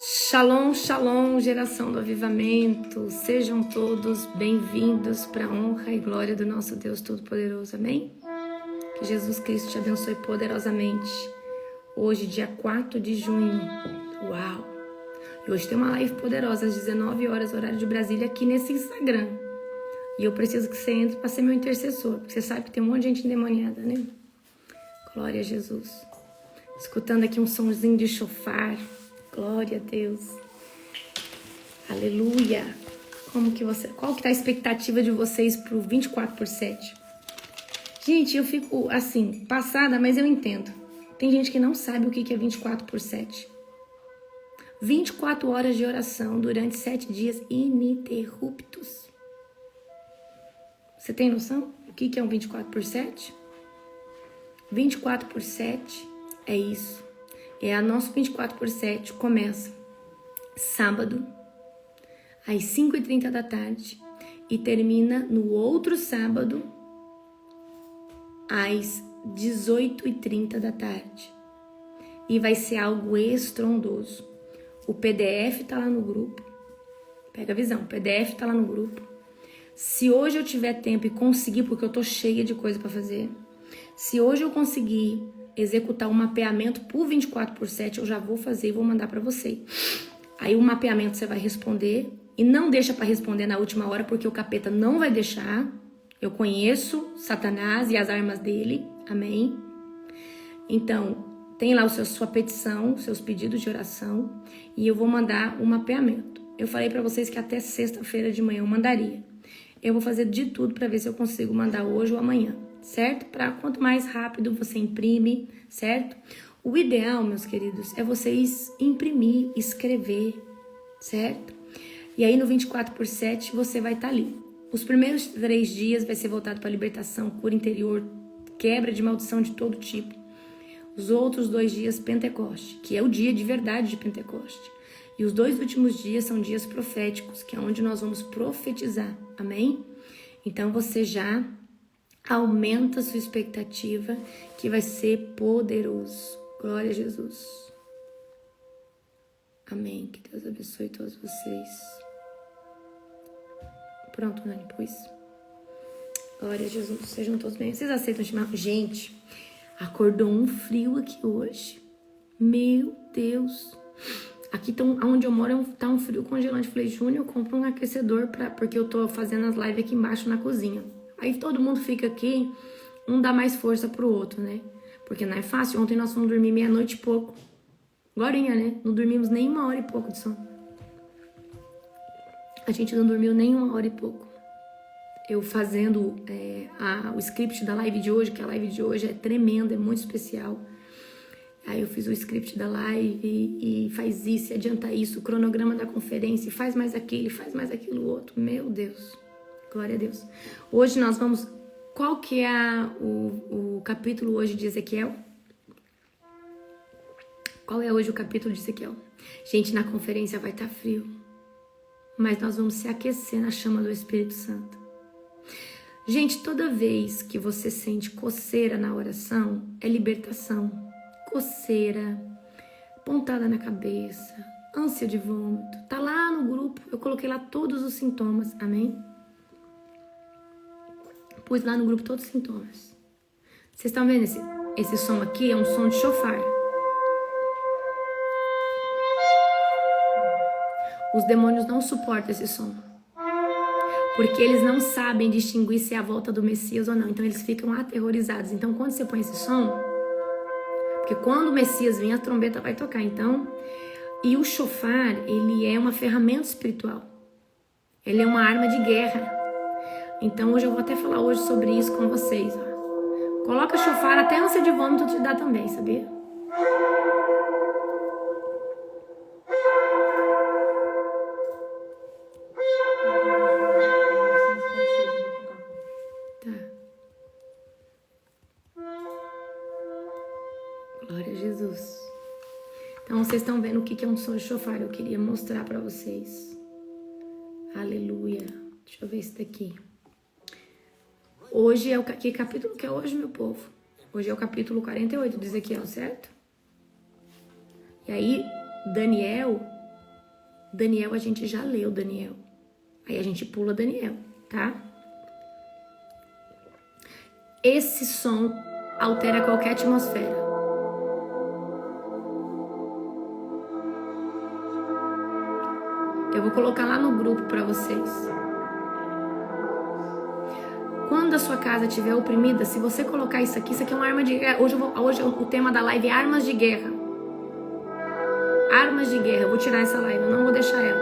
Shalom, shalom, geração do avivamento. Sejam todos bem-vindos para a honra e glória do nosso Deus Todo-Poderoso. Amém? Que Jesus Cristo te abençoe poderosamente. Hoje, dia 4 de junho. Uau! E hoje tem uma live poderosa às 19 horas, horário de Brasília, aqui nesse Instagram. E eu preciso que você entre para ser meu intercessor, porque você sabe que tem um monte de gente endemoniada, né? Glória a Jesus. Escutando aqui um somzinho de chofar. Glória a Deus. Aleluia. Qual que tá a expectativa de vocês pro 24/7? Gente, eu fico assim, passada, mas eu entendo. Tem gente que não sabe o que é 24/7. 24 horas de oração durante 7 dias ininterruptos. Você tem noção o que é um 24/7? 24/7 é isso. A nosso 24/7 começa sábado, às 5h30 da tarde, e termina no outro sábado, às 18h30 da tarde. E vai ser algo estrondoso. O PDF tá lá no grupo. Pega a visão, o PDF tá lá no grupo. Se hoje eu tiver tempo e conseguir, porque eu tô cheia de coisa para fazer, se hoje eu conseguir executar um mapeamento por 24/7, eu já vou fazer e vou mandar para você. Aí o mapeamento você vai responder e não deixa para responder na última hora, porque o capeta não vai deixar. Eu conheço Satanás e as armas dele, amém? Então, tem lá sua petição, seus pedidos de oração, e eu vou mandar o mapeamento. Eu falei para vocês que até sexta-feira de manhã eu mandaria. Eu vou fazer de tudo para ver se eu consigo mandar hoje ou amanhã, certo? Para quanto mais rápido você imprime, certo? O ideal, meus queridos, é vocês imprimir, escrever, certo? E aí no 24/7 você vai estar ali. Os primeiros 3 dias vai ser voltado para libertação, cura interior, quebra de maldição de todo tipo. Os outros 2 dias, Pentecoste, que é o dia de verdade de Pentecoste. E os 2 últimos dias são dias proféticos, que é onde nós vamos profetizar, amém? Então você já aumenta a sua expectativa, que vai ser poderoso. Glória a Jesus. Amém. Que Deus abençoe todos vocês. Pronto, Nani, pus. Glória a Jesus. Sejam todos bem. Vocês aceitam chamar? Gente, acordou um frio aqui hoje. Meu Deus. Aqui onde eu moro tá um frio congelante. Falei, Júnior, eu compro um aquecedor porque eu tô fazendo as lives aqui embaixo na cozinha. Aí todo mundo fica aqui, um dá mais força pro outro, né? Porque não é fácil. Ontem nós fomos dormir 00:30 e pouco. Agorinha, né? Não dormimos nem 1h e pouco de sono. A gente não dormiu nem 1h e pouco. Eu fazendo o script da live de hoje, que a live de hoje é tremenda, é muito especial. Aí eu fiz o script da live e faz isso, e adianta isso, o cronograma da conferência, e faz mais aquilo, e faz mais aquilo outro. Meu Deus. Glória a Deus. Hoje nós vamos... Qual que é o capítulo hoje de Ezequiel? Qual é hoje o capítulo de Ezequiel? Gente, na conferência vai estar frio. Mas nós vamos se aquecer na chama do Espírito Santo. Gente, toda vez que você sente coceira na oração, é libertação. Coceira, pontada na cabeça, ânsia de vômito. Tá lá no grupo, eu coloquei lá todos os sintomas, amém? Pus lá no grupo todos os sintomas. Vocês estão vendo esse som aqui? É um som de chofar. Os demônios não suportam esse som. Porque eles não sabem distinguir se é a volta do Messias ou não. Então eles ficam aterrorizados. Então quando você põe esse som... Porque quando o Messias vir, a trombeta vai tocar. Então... E o chofar, ele é uma ferramenta espiritual. Ele é uma arma de guerra. Então hoje eu vou até falar hoje sobre isso com vocês. Ó. Coloca chofar, até ânsia de vômito te dá também, sabia? Tá. Glória a Jesus. Então vocês estão vendo o que é um som de chofar. Eu queria mostrar pra vocês. Aleluia. Deixa eu ver esse daqui. Hoje é que capítulo que é hoje, meu povo? Hoje é o capítulo 48 de Ezequiel, certo? E aí, Daniel, Daniel, a gente já leu Daniel. Aí a gente pula Daniel, tá? Esse som altera qualquer atmosfera. Eu vou colocar lá no grupo para vocês. Quando a sua casa estiver oprimida, se você colocar isso aqui é uma arma de guerra. Hoje o tema da live é armas de guerra. Armas de guerra. Eu vou tirar essa live, eu não vou deixar ela.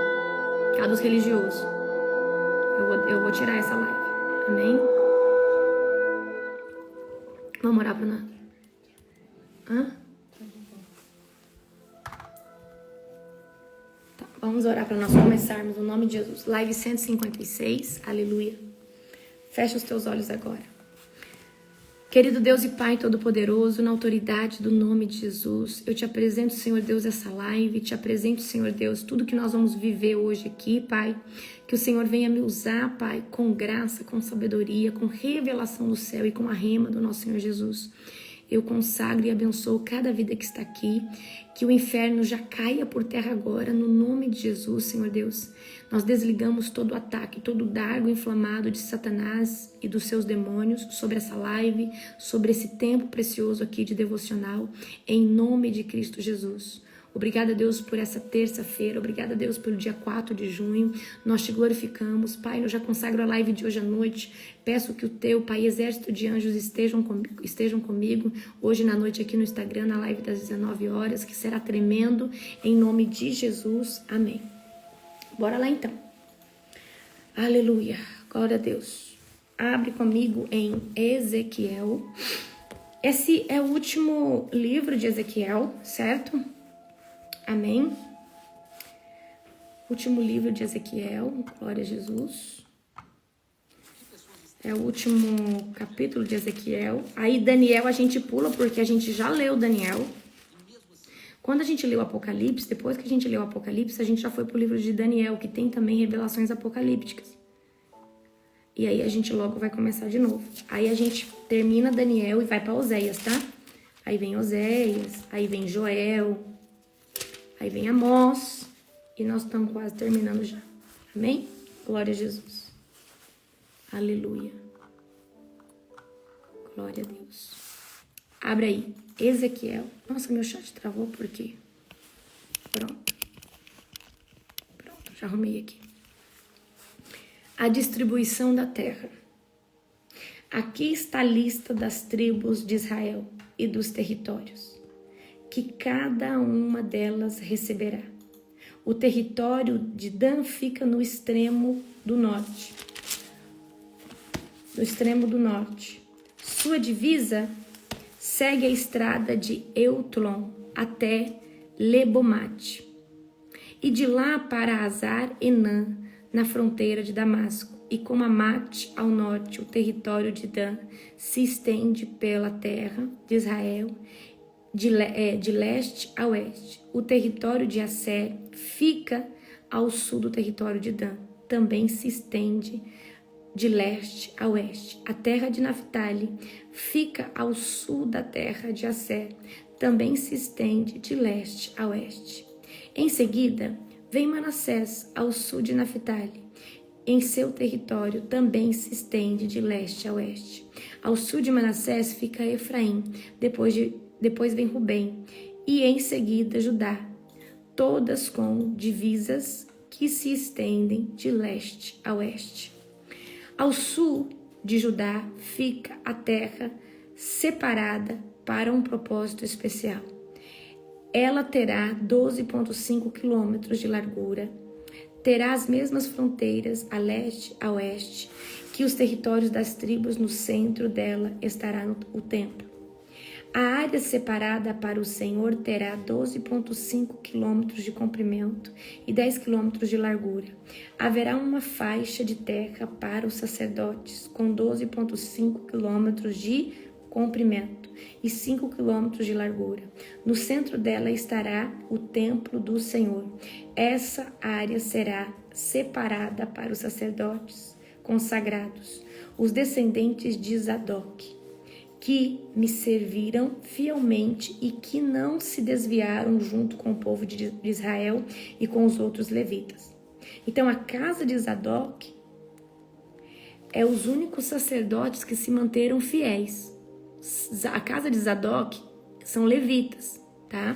A dos religiosos. Eu vou tirar essa live. Amém? Vamos orar para nós. Tá, vamos orar para nós começarmos no nome de Jesus. Live 156. Aleluia. Fecha os teus olhos agora. Querido Deus e Pai Todo-Poderoso, na autoridade do nome de Jesus, eu te apresento, Senhor Deus, essa live, te apresento, Senhor Deus, tudo que nós vamos viver hoje aqui, Pai, que o Senhor venha me usar, Pai, com graça, com sabedoria, com revelação do céu e com a rema do nosso Senhor Jesus. Eu consagro e abençoo cada vida que está aqui, que o inferno já caia por terra agora, no nome de Jesus, Senhor Deus. Nós desligamos todo o ataque, todo o dardo inflamado de Satanás e dos seus demônios sobre essa live, sobre esse tempo precioso aqui de devocional, em nome de Cristo Jesus. Obrigada, Deus, por essa terça-feira. Obrigada, Deus, pelo dia 4 de junho. Nós te glorificamos. Pai, eu já consagro a live de hoje à noite. Peço que o teu, Pai, exército de anjos estejam comigo hoje na noite aqui no Instagram, na live das 19 horas, que será tremendo, em nome de Jesus. Amém. Bora lá, então. Aleluia. Glória a Deus. Abre comigo em Ezequiel. Esse é o último livro de Ezequiel, certo? Amém. Último livro de Ezequiel, glória a Jesus. É o último capítulo de Ezequiel. Aí Daniel a gente pula porque a gente já leu Daniel. Quando a gente leu Apocalipse, depois que a gente leu Apocalipse, a gente já foi pro livro de Daniel, que tem também revelações apocalípticas. E aí a gente logo vai começar de novo. Aí a gente termina Daniel e vai para Oséias, tá? Aí vem Oséias, aí vem Joel, aí vem Amós, e nós estamos quase terminando já. Amém? Glória a Jesus. Aleluia. Glória a Deus. Abre aí. Ezequiel. Nossa, meu chat travou por quê? Pronto. Pronto, já arrumei aqui. A distribuição da terra. Aqui está a lista das tribos de Israel e dos territórios que cada uma delas receberá. O território de Dan fica no extremo do norte. No extremo do norte. Sua divisa segue a estrada de Eutlon até Lebomate. E de lá para Azar-Enã, na fronteira de Damasco. E como Amate ao norte, o território de Dan se estende pela terra de Israel, de leste a oeste. O território de Asser fica ao sul do território de Dan. Também se estende de leste a oeste. A terra de Naphtali fica ao sul da terra de Asser. Também se estende de leste a oeste. Em seguida, vem Manassés ao sul de Naphtali. Em seu território também se estende de leste a oeste. Ao sul de Manassés fica Efraim, depois vem Rubem, e em seguida Judá, todas com divisas que se estendem de leste a oeste. Ao sul de Judá fica a terra separada para um propósito especial. Ela terá 12,5 quilômetros de largura, terá as mesmas fronteiras a leste a oeste que os territórios das tribos. No centro dela estará o templo. A área separada para o Senhor terá 12,5 quilômetros de comprimento e 10 quilômetros de largura. Haverá uma faixa de terra para os sacerdotes com 12,5 quilômetros de comprimento e 5 quilômetros de largura. No centro dela estará o templo do Senhor. Essa área será separada para os sacerdotes consagrados, os descendentes de Zadok. que me serviram fielmente e que não se desviaram junto com o povo de Israel e com os outros levitas. Então, a casa de Zadok é os únicos sacerdotes que se manteram fiéis. A casa de Zadok são levitas, tá?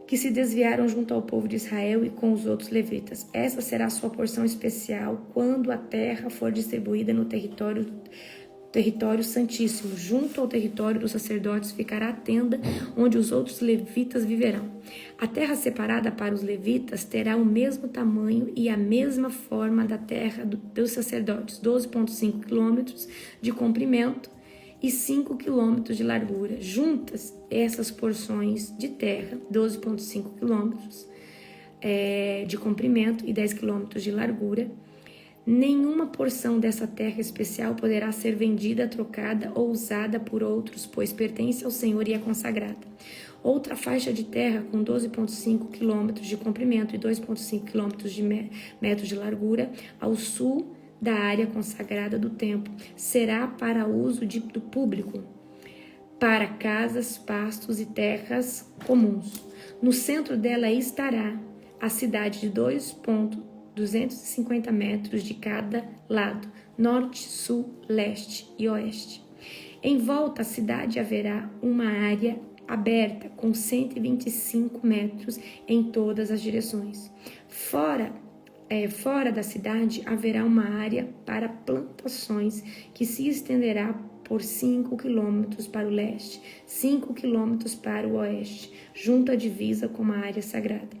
Que se desviaram junto ao povo de Israel e com os outros levitas. Essa será a sua porção especial quando a terra for distribuída no território santíssimo. Junto ao território dos sacerdotes ficará a tenda onde os outros levitas viverão. A terra separada para os levitas terá o mesmo tamanho e a mesma forma da terra dos sacerdotes, 12,5 quilômetros de comprimento e 5 quilômetros de largura. Juntas, essas porções de terra, 12,5 quilômetros de comprimento e 10 quilômetros de largura, nenhuma porção dessa terra especial poderá ser vendida, trocada ou usada por outros, pois pertence ao Senhor e é consagrada. Outra faixa de terra com 12,5 quilômetros de comprimento e 2,5 quilômetros de metros de largura, ao sul da área consagrada do templo, será para uso do público, para casas, pastos e terras comuns. No centro dela estará a cidade de 2,250 metros de cada lado, norte, sul, leste e oeste. Em volta à cidade haverá uma área aberta com 125 metros em todas as direções. Fora da cidade haverá uma área para plantações que se estenderá por 5 quilômetros para o leste, 5 quilômetros para o oeste, junto à divisa com a área sagrada.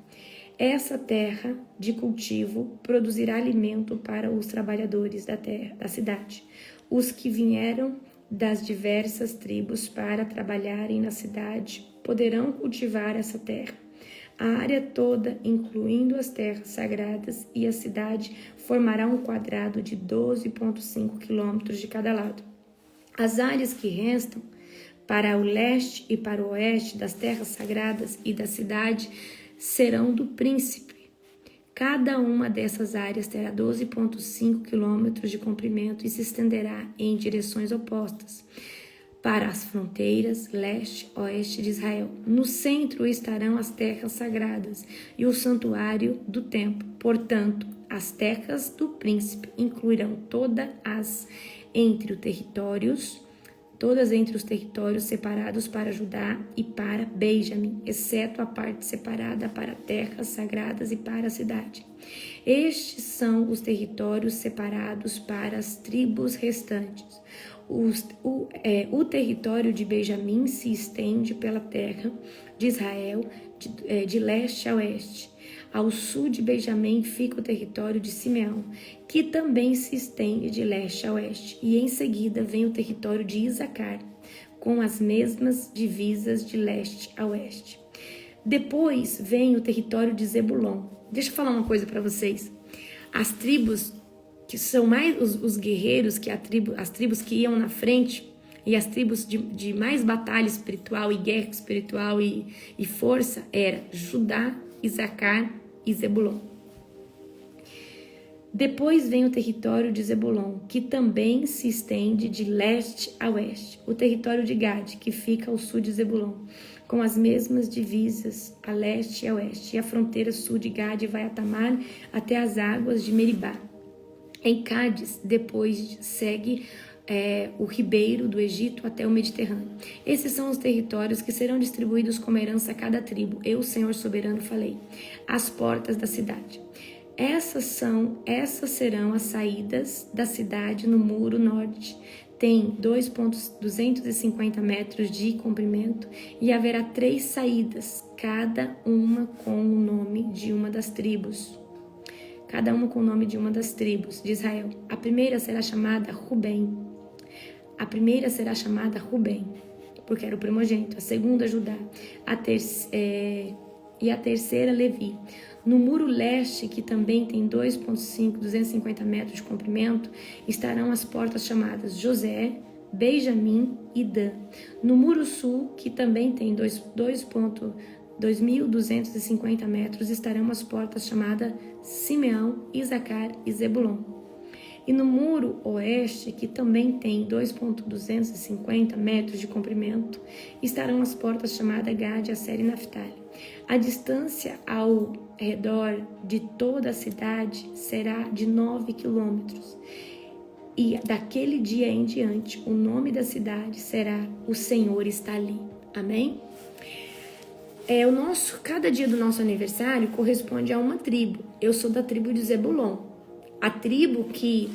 Essa terra de cultivo produzirá alimento para os trabalhadores da cidade, os que vieram das diversas tribos para trabalharem na cidade poderão cultivar essa terra. A área toda, incluindo as terras sagradas e a cidade, formará um quadrado de 12,5 quilômetros de cada lado. As áreas que restam para o leste e para o oeste das terras sagradas e da cidade serão do príncipe. Cada uma dessas áreas terá 12,5 quilômetros de comprimento e se estenderá em direções opostas para as fronteiras leste-oeste de Israel. No centro estarão as terras sagradas e o santuário do templo. Portanto, as terras do príncipe incluirão todas entre os territórios separados para Judá e para Benjamim, exceto a parte separada para terras sagradas e para a cidade. Estes são os territórios separados para as tribos restantes. O território de Benjamim se estende pela terra de Israel de leste a oeste. Ao sul de Benjamim fica o território de Simeão, que também se estende de leste a oeste. E em seguida vem o território de Isacar, com as mesmas divisas de leste a oeste. Depois vem o território de Zebulon. Deixa eu falar uma coisa para vocês. As tribos que são mais os guerreiros, as tribos que iam na frente, e as tribos de mais batalha espiritual e guerra espiritual e força, era Judá, Isacar e Zebulon. Depois vem o território de Zebulon, que também se estende de leste a oeste. O território de Gade, que fica ao sul de Zebulon, com as mesmas divisas a leste e a oeste. E a fronteira sul de Gade vai a Tamar até as águas de Meribá. Em Cádiz, depois segue o ribeiro do Egito até o Mediterrâneo. Esses são os territórios que serão distribuídos como herança a cada tribo. Eu, o Senhor soberano, falei. As portas da cidade. Essas serão as saídas da cidade no muro norte. Tem 2,250 metros de comprimento e haverá 3 saídas, cada uma com o nome de uma das tribos. Cada uma com o nome de uma das tribos de Israel. A primeira será chamada Rubem. Porque era o primogênito. A segunda, Judá. E a terceira, Levi. No muro leste, que também tem 2,250 metros de comprimento, estarão as portas chamadas José, Benjamim e Dan. No muro sul, que também tem 2.250 metros, estarão as portas chamadas Simeão, Isacar e Zebulon. E no muro oeste, que também tem 2.250 metros de comprimento, estarão as portas chamadas Gade, Aser e Naftali. A distância ao redor de toda a cidade será de 9 quilômetros. E daquele dia em diante, o nome da cidade será O Senhor está ali. Amém? Cada dia do nosso aniversário corresponde a uma tribo. Eu sou da tribo de Zebulon. A tribo que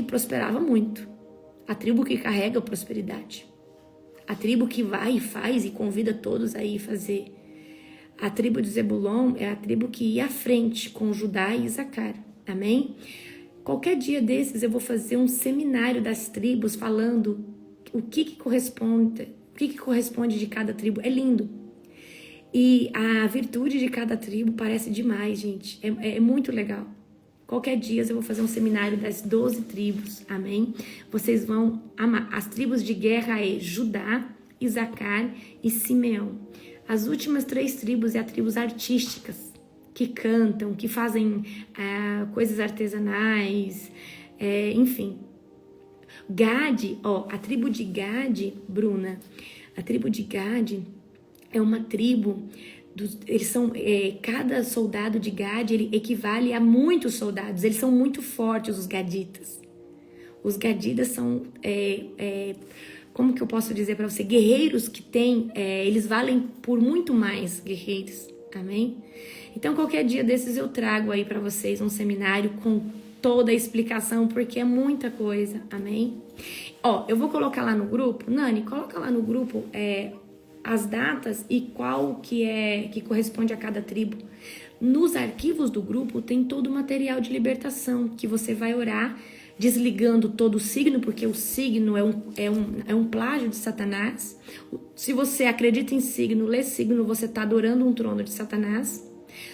prosperava muito. A tribo que carrega a prosperidade. A tribo que vai e faz e convida todos a ir fazer. A tribo de Zebulon é a tribo que ia à frente com Judá e Isacar. Amém? Qualquer dia desses eu vou fazer um seminário das tribos falando o que corresponde de cada tribo. É lindo. E a virtude de cada tribo parece demais, gente. É muito legal. Qualquer dia eu vou fazer um seminário das 12 tribos. Amém? Vocês vão amar. As tribos de guerra é Judá, Isacar e Simeão. As últimas 3 tribos é as tribos artísticas, que cantam, que fazem coisas artesanais, enfim. Gade, a tribo de Gade, Bruna, a tribo de Gade é uma tribo, eles são, cada soldado de Gade, ele equivale a muitos soldados, eles são muito fortes, os gaditas. Os gaditas são, como que eu posso dizer para você, guerreiros que têm, eles valem por muito mais guerreiros, amém? Então, qualquer dia desses eu trago aí para vocês um seminário com toda a explicação, porque é muita coisa, amém? Eu vou colocar lá no grupo, Nani, coloca lá no grupo as datas e qual que corresponde a cada tribo. Nos arquivos do grupo tem todo o material de libertação, que você vai orar, desligando todo o signo, porque o signo é um plágio de Satanás. Se você acredita em signo, lê signo, você está adorando um trono de Satanás.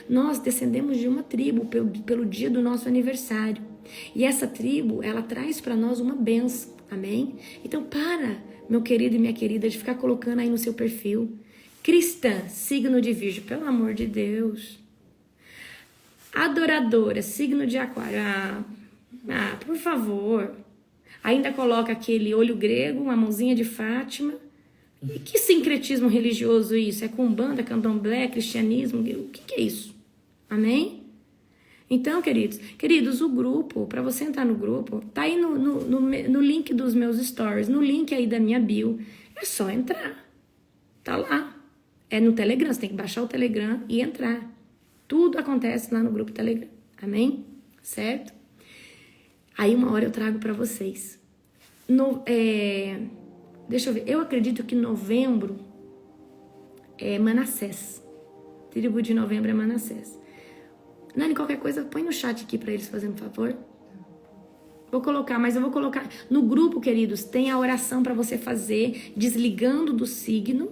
Nós descendemos de uma tribo pelo dia do nosso aniversário. E essa tribo, ela traz para nós uma bênção, amém? Então meu querido e minha querida, de ficar colocando aí no seu perfil. Cristã, signo de Virgem, pelo amor de Deus. Adoradora, signo de Aquário. Por favor. Ainda coloca aquele olho grego, uma mãozinha de Fátima. E que sincretismo religioso isso? É Umbanda, Candomblé, cristianismo? O que é isso? Amém? Então, queridos, o grupo, para você entrar no grupo, tá aí no link dos meus stories, no link aí da minha bio. É só entrar. Tá lá. É no Telegram, você tem que baixar o Telegram e entrar. Tudo acontece lá no grupo Telegram. Amém? Certo? Aí uma hora eu trago para vocês. Deixa eu ver. Eu acredito que novembro é Manassés. Tribo de novembro é Manassés. Nani, qualquer coisa, põe no chat aqui para eles fazendo favor. Vou colocar, mas eu vou colocar... No grupo, queridos, tem a oração para você fazer, desligando do signo.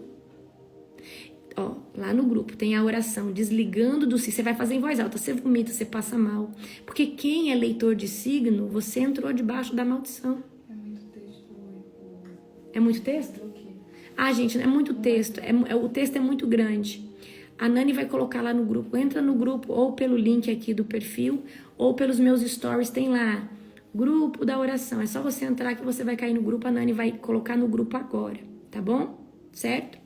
Lá no grupo tem a oração, desligando do signo. Você vai fazer em voz alta, você vomita, você passa mal. Porque quem é leitor de signo, você entrou debaixo da maldição. É muito texto. É muito texto? Gente, é muito texto. O texto é muito grande. A Nani vai colocar lá no grupo. Entra no grupo ou pelo link aqui do perfil ou pelos meus stories. Tem lá, grupo da oração. É só você entrar que você vai cair no grupo. A Nani vai colocar no grupo agora, tá bom? Certo?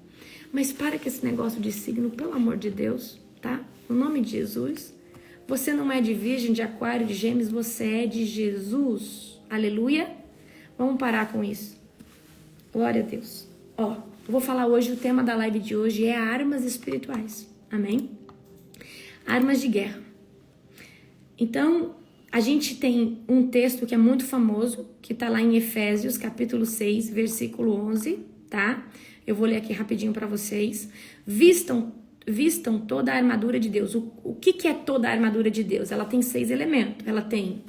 Mas para com esse negócio de signo, pelo amor de Deus, tá? No nome de Jesus. Você não é de Virgem, de Aquário, de Gêmeos. Você é de Jesus. Aleluia. Vamos parar com isso. Glória a Deus. Eu vou falar hoje, o tema da live de hoje é armas espirituais. Amém? Armas de guerra. Então, a gente tem um texto que é muito famoso, que está lá em Efésios, capítulo 6, versículo 11, tá? Eu vou ler aqui rapidinho para vocês. Vistam toda a armadura de Deus. O que é toda a armadura de Deus? Ela tem 6 elementos. Ela tem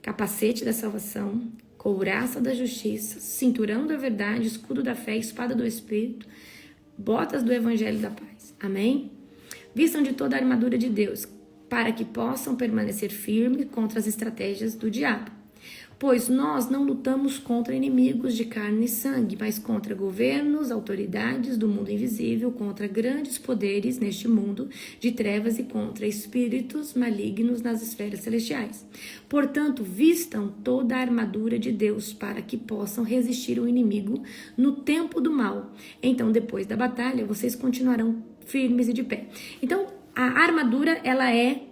capacete da salvação, couraça da justiça, cinturão da verdade, escudo da fé, espada do Espírito, botas do evangelho da paz. Amém? Vistam de toda a armadura de Deus, para que possam permanecer firmes contra as estratégias do diabo. Pois nós não lutamos contra inimigos de carne e sangue, mas contra governos, autoridades do mundo invisível, contra grandes poderes neste mundo de trevas e contra espíritos malignos nas esferas celestiais. Portanto, vistam toda a armadura de Deus para que possam resistir ao inimigo no tempo do mal. Então, depois da batalha, vocês continuarão firmes e de pé. Então, a armadura, ela é,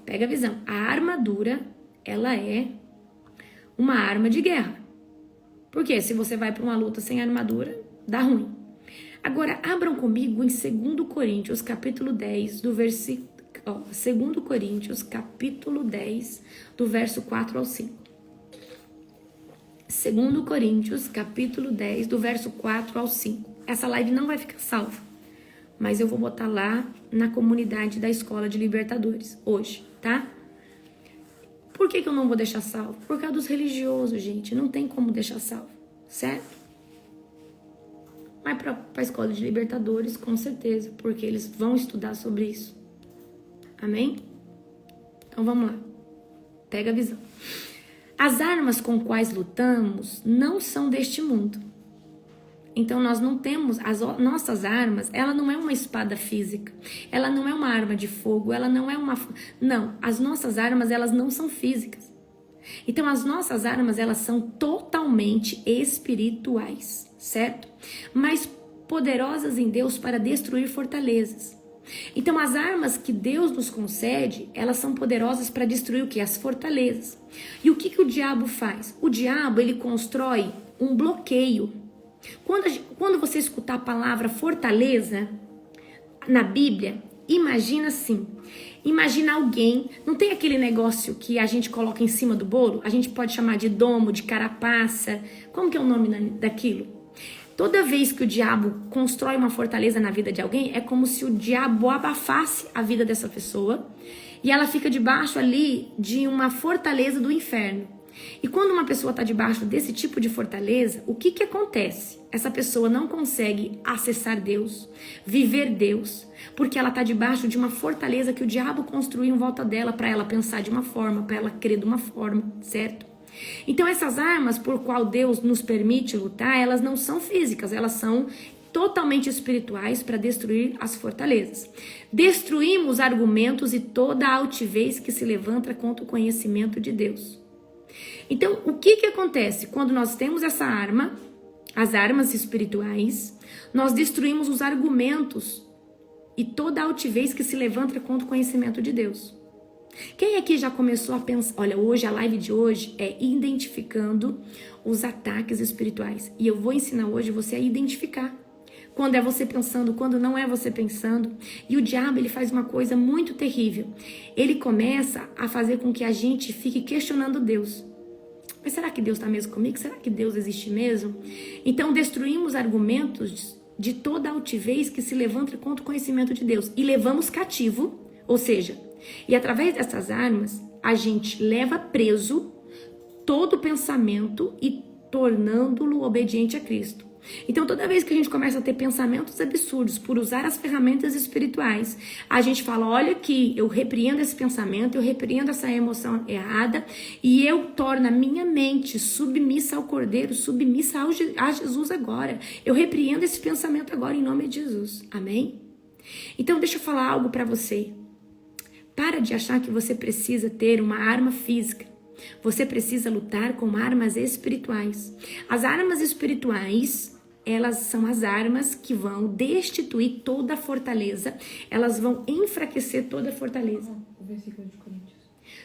pega a visão, a armadura, ela é uma arma de guerra. Porque se você vai para uma luta sem armadura, dá ruim. Agora, abram comigo em 2 Coríntios, capítulo 10, do versículo... 2 Coríntios, capítulo 10, do verso 4 ao 5. 2 Coríntios, capítulo 10, do verso 4 ao 5. Essa live não vai ficar salva, mas eu vou botar lá na comunidade da Escola de Libertadores, hoje, tá? Por que eu não vou deixar salvo? Por causa dos religiosos, gente. Não tem como deixar salvo, certo? Mas para a Escola de Libertadores, com certeza, porque eles vão estudar sobre isso. Amém? Então vamos lá. Pega a visão. As armas com quais lutamos não são deste mundo. Então nós não temos, as nossas armas, ela não é uma espada física, ela não é uma arma de fogo, ela não é uma... Não, as nossas armas, elas não são físicas. Então as nossas armas, elas são totalmente espirituais, certo? Mas poderosas em Deus para destruir fortalezas. Então as armas que Deus nos concede, elas são poderosas para destruir o quê? As fortalezas. E o que o diabo faz? O diabo, ele constrói um bloqueio. Quando você escutar a palavra fortaleza na Bíblia, imagina assim, imagina alguém, não tem aquele negócio que a gente coloca em cima do bolo? A gente pode chamar de domo, de carapaça, como que é o nome daquilo? Toda vez que o diabo constrói uma fortaleza na vida de alguém, é como se o diabo abafasse a vida dessa pessoa e ela fica debaixo ali de uma fortaleza do inferno. E quando uma pessoa está debaixo desse tipo de fortaleza, o que acontece? Essa pessoa não consegue acessar Deus, viver Deus, porque ela está debaixo de uma fortaleza que o diabo construiu em volta dela para ela pensar de uma forma, para ela crer de uma forma, certo? Então essas armas por qual Deus nos permite lutar, elas não são físicas, elas são totalmente espirituais para destruir as fortalezas. Destruímos argumentos e toda a altivez que se levanta contra o conhecimento de Deus. Então, o que acontece? Quando nós temos essa arma, as armas espirituais, nós destruímos os argumentos e toda a altivez que se levanta contra o conhecimento de Deus. Quem aqui já começou a pensar? Olha, hoje, a live de hoje é identificando os ataques espirituais. E eu vou ensinar hoje você a identificar. Quando é você pensando, quando não é você pensando. E o diabo, ele faz uma coisa muito terrível. Ele começa a fazer com que a gente fique questionando Deus. Mas será que Deus está mesmo comigo? Será que Deus existe mesmo? Então, destruímos argumentos de toda a altivez que se levanta contra o conhecimento de Deus. E levamos cativo, ou seja, e através dessas armas, a gente leva preso todo pensamento e tornando-lo obediente a Cristo. Então, toda vez que a gente começa a ter pensamentos absurdos por usar as ferramentas espirituais, a gente fala, olha aqui, eu repreendo esse pensamento, eu repreendo essa emoção errada e eu torno a minha mente submissa ao Cordeiro, submissa a Jesus agora. Eu repreendo esse pensamento agora em nome de Jesus. Amém? Então, deixa eu falar algo para você. Para de achar que você precisa ter uma arma física. Você precisa lutar com armas espirituais. As armas espirituais, elas são as armas que vão destituir toda a fortaleza. Elas vão enfraquecer toda a fortaleza. O versículo de Coríntios.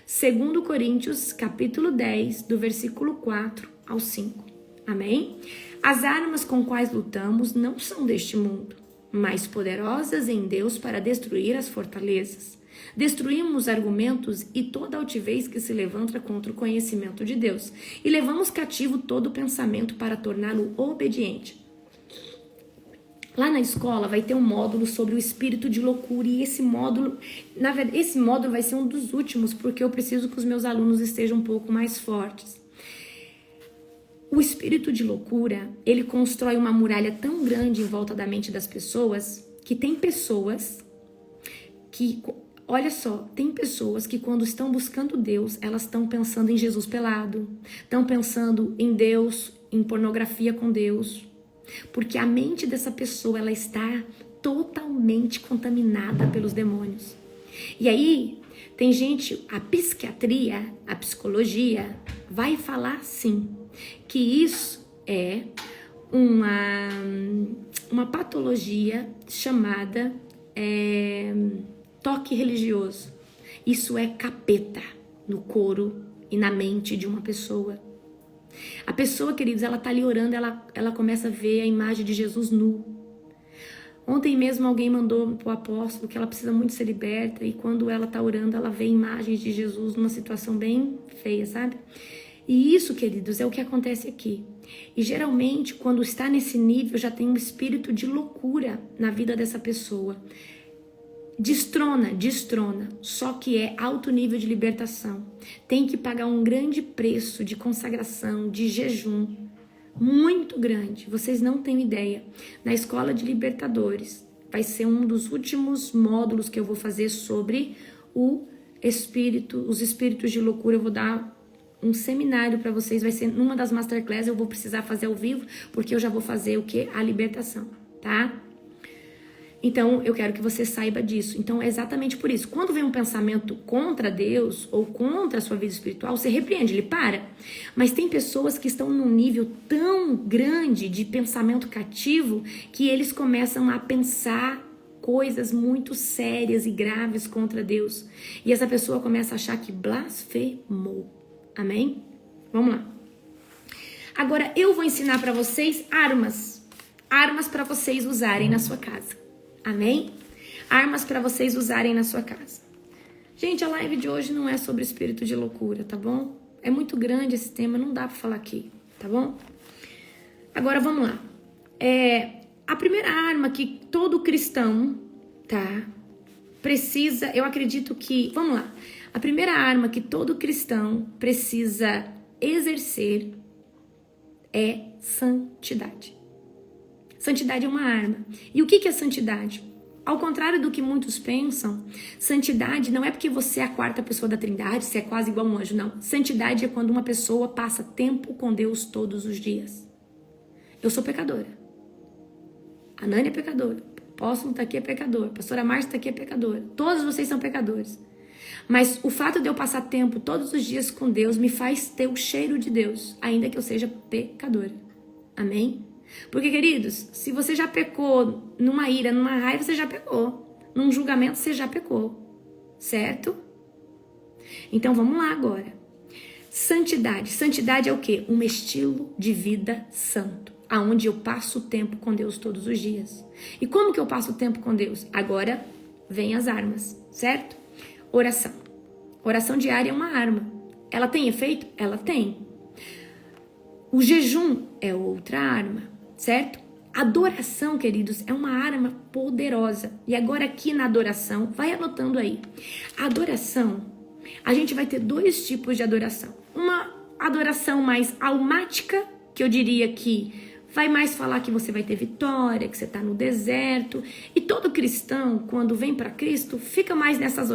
2 Coríntios, capítulo 10, do versículo 4 ao 5. Amém? As armas com quais lutamos não são deste mundo, mas poderosas em Deus para destruir as fortalezas. Destruímos argumentos e toda altivez que se levanta contra o conhecimento de Deus. E levamos cativo todo pensamento para torná-lo obediente. Lá na escola vai ter um módulo sobre o espírito de loucura. E esse módulo, na verdade, esse módulo vai ser um dos últimos, porque eu preciso que os meus alunos estejam um pouco mais fortes. O espírito de loucura, ele constrói uma muralha tão grande em volta da mente das pessoas, que tem pessoas que... Olha só, tem pessoas que quando estão buscando Deus, elas estão pensando em Jesus pelado, estão pensando em Deus, em pornografia com Deus, porque a mente dessa pessoa, ela está totalmente contaminada pelos demônios. E aí, tem gente, a psiquiatria, a psicologia, vai falar sim, que isso é uma patologia chamada toque religioso. Isso é capeta no couro e na mente de uma pessoa. A pessoa, queridos, ela tá ali orando, ela começa a ver a imagem de Jesus nu. Ontem mesmo alguém mandou pro apóstolo que ela precisa muito ser liberta, e quando ela tá orando, ela vê imagens de Jesus numa situação bem feia, sabe? E isso, queridos, é o que acontece aqui. E geralmente, quando está nesse nível, já tem um espírito de loucura na vida dessa pessoa. Destrona, só que é alto nível de libertação. Tem que pagar um grande preço de consagração, de jejum, muito grande. Vocês não têm ideia. Na Escola de Libertadores, vai ser um dos últimos módulos que eu vou fazer sobre os espíritos de loucura. Eu vou dar um seminário para vocês, vai ser numa das masterclass, eu vou precisar fazer ao vivo, porque eu já vou fazer o que? A libertação, tá? Então, eu quero que você saiba disso. Então, é exatamente por isso. Quando vem um pensamento contra Deus ou contra a sua vida espiritual, você repreende, ele para. Mas tem pessoas que estão num nível tão grande de pensamento cativo que eles começam a pensar coisas muito sérias e graves contra Deus. E essa pessoa começa a achar que blasfemou. Amém? Vamos lá. Agora, eu vou ensinar para vocês armas. Armas para vocês usarem na sua casa. Amém? Armas para vocês usarem na sua casa. Gente, a live de hoje não é sobre espírito de loucura, tá bom? É muito grande esse tema, não dá para falar aqui, tá bom? Agora, vamos lá. A primeira arma que todo cristão, tá, precisa, eu acredito que, vamos lá. A primeira arma que todo cristão precisa exercer é santidade. Santidade é uma arma. E o que é santidade? Ao contrário do que muitos pensam, santidade não é porque você é a quarta pessoa da Trindade, você é quase igual um anjo, não. Santidade é quando uma pessoa passa tempo com Deus todos os dias. Eu sou pecadora. A Nani é pecadora. O Apóstolo tá aqui é pecador. A pastora Márcia tá aqui é pecadora. Todos vocês são pecadores. Mas o fato de eu passar tempo todos os dias com Deus me faz ter o cheiro de Deus, ainda que eu seja pecadora. Amém? Porque, queridos, se você já pecou numa ira, numa raiva, você já pecou. Num julgamento, você já pecou. Certo? Então, vamos lá agora. Santidade. Santidade é o quê? Um estilo de vida santo, aonde eu passo tempo com Deus todos os dias. E como que eu passo tempo com Deus? Agora, vem as armas, certo? Oração. Oração diária é uma arma. Ela tem efeito? Ela tem. O jejum é outra arma. Certo? Adoração, queridos, é uma arma poderosa. E agora aqui na adoração, vai anotando aí. A adoração, a gente vai ter dois tipos de adoração. Uma adoração mais almática, que eu diria que vai mais falar que você vai ter vitória, que você está no deserto. E todo cristão, quando vem para Cristo, fica mais nessas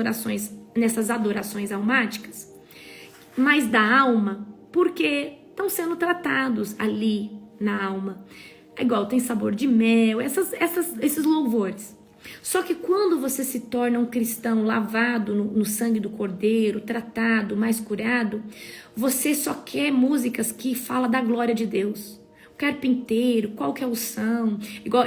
adorações almáticas, mais da alma, porque estão sendo tratados ali na alma. É igual, tem sabor de mel, esses louvores. Só que quando você se torna um cristão lavado no sangue do Cordeiro, tratado, mais curado, você só quer músicas que falam da glória de Deus. O carpinteiro, qual que é o são? Igual,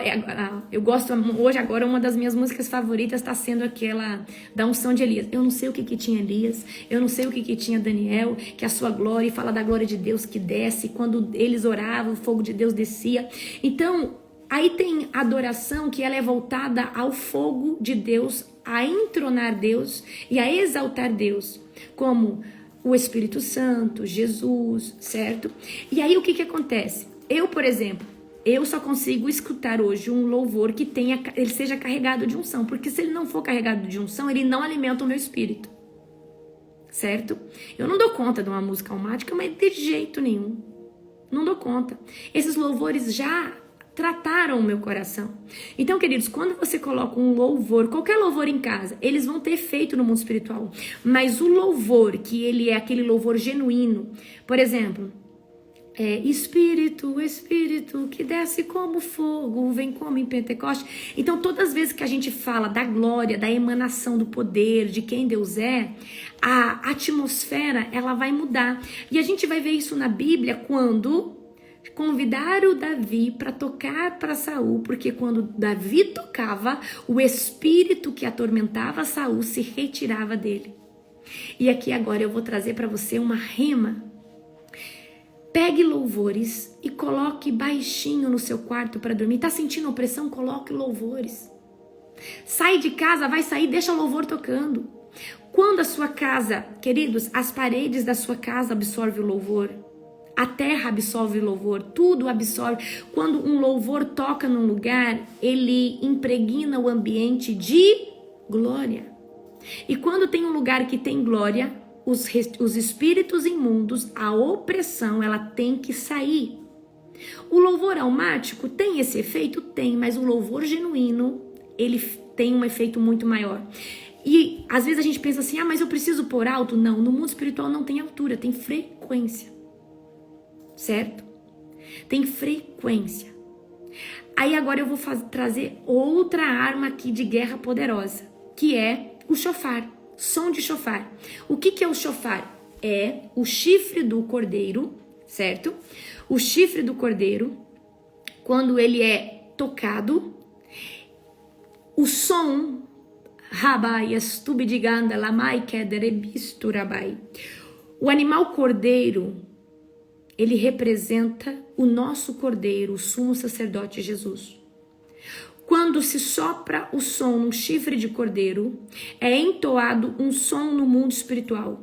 eu gosto, hoje agora uma das minhas músicas favoritas está sendo aquela da unção de Elias. Eu não sei o que tinha Elias, eu não sei o que tinha Daniel, que a sua glória, e fala da glória de Deus que desce, quando eles oravam, o fogo de Deus descia. Então, aí tem adoração que ela é voltada ao fogo de Deus, a entronar Deus e a exaltar Deus, como o Espírito Santo, Jesus, certo? E aí o que acontece? Eu, por exemplo, eu só consigo escutar hoje um louvor que ele seja carregado de unção, porque se ele não for carregado de unção, ele não alimenta o meu espírito, certo? Eu não dou conta de uma música almática, mas de jeito nenhum, não dou conta. Esses louvores já trataram o meu coração. Então, queridos, quando você coloca um louvor, qualquer louvor em casa, eles vão ter efeito no mundo espiritual. Mas o louvor, que ele é aquele louvor genuíno, por exemplo, Espírito, Espírito, que desce como fogo, vem como em Pentecoste. Então, todas as vezes que a gente fala da glória, da emanação do poder, de quem Deus é, a atmosfera, ela vai mudar. E a gente vai ver isso na Bíblia quando convidaram Davi para tocar para Saul, porque quando Davi tocava, o espírito que atormentava Saul se retirava dele. E aqui agora eu vou trazer para você uma rema. Pegue louvores e coloque baixinho no seu quarto para dormir. Tá sentindo opressão? Coloque louvores. Sai de casa, vai sair, deixa o louvor tocando. Quando a sua casa, queridos, as paredes da sua casa absorvem o louvor, a terra absorve o louvor, tudo absorve. Quando um louvor toca num lugar, ele impregna o ambiente de glória. E quando tem um lugar que tem glória, os espíritos imundos, a opressão, ela tem que sair. O louvor almático tem esse efeito? Tem, mas o louvor genuíno, ele tem um efeito muito maior. E às vezes a gente pensa assim, mas eu preciso pôr alto? Não, no mundo espiritual não tem altura, tem frequência. Certo? Tem frequência. Aí agora eu vou trazer outra arma aqui de guerra poderosa, que é o chofar, som de chofar. O que é o chofar? É o chifre do cordeiro, certo? O chifre do cordeiro, quando ele é tocado, o som, rabai, estubidiganda, lamai, kederebistu, rabai. O animal cordeiro, ele representa o nosso cordeiro, o sumo sacerdote Jesus. Quando se sopra o som num chifre de cordeiro, é entoado um som no mundo espiritual.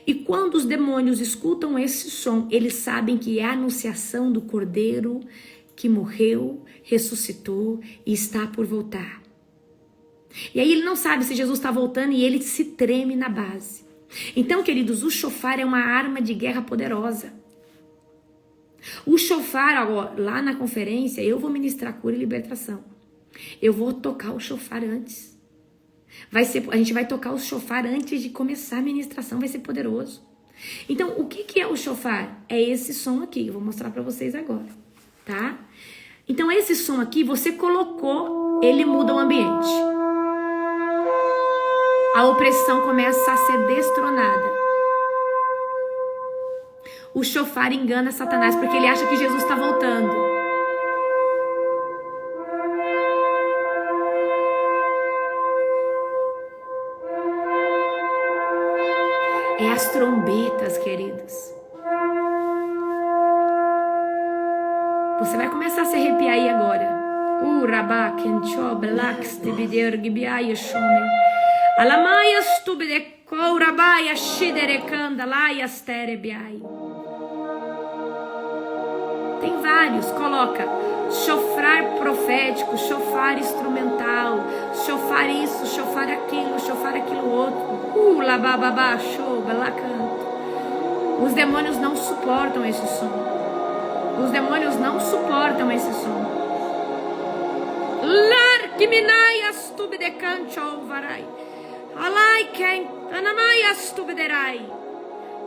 E quando os demônios escutam esse som, eles sabem que é a anunciação do cordeiro que morreu, ressuscitou e está por voltar. E aí ele não sabe se Jesus está voltando e ele se treme na base. Então, queridos, o chofar é uma arma de guerra poderosa. O chofar, agora, lá na conferência, eu vou ministrar cura e libertação. Eu vou tocar o chofar antes. A gente vai tocar o chofar antes de começar a ministração, vai ser poderoso. Então, o que é o chofar? É esse som aqui, eu vou mostrar para vocês agora, tá? Então, esse som aqui, você colocou, ele muda o ambiente. A opressão começa a ser destronada. O chofar engana Satanás porque ele acha que Jesus está voltando. É as trombetas, queridos. Você vai começar a se arrepiar aí agora. Tem vários, coloca chofar profético, chofar instrumental, chofar isso, chofar aquilo outro. Labababá, show, canto. Os demônios não suportam esse som. Os demônios não suportam esse som. Lar que minai astube de cancho varai. Alai quem anamai astube derai.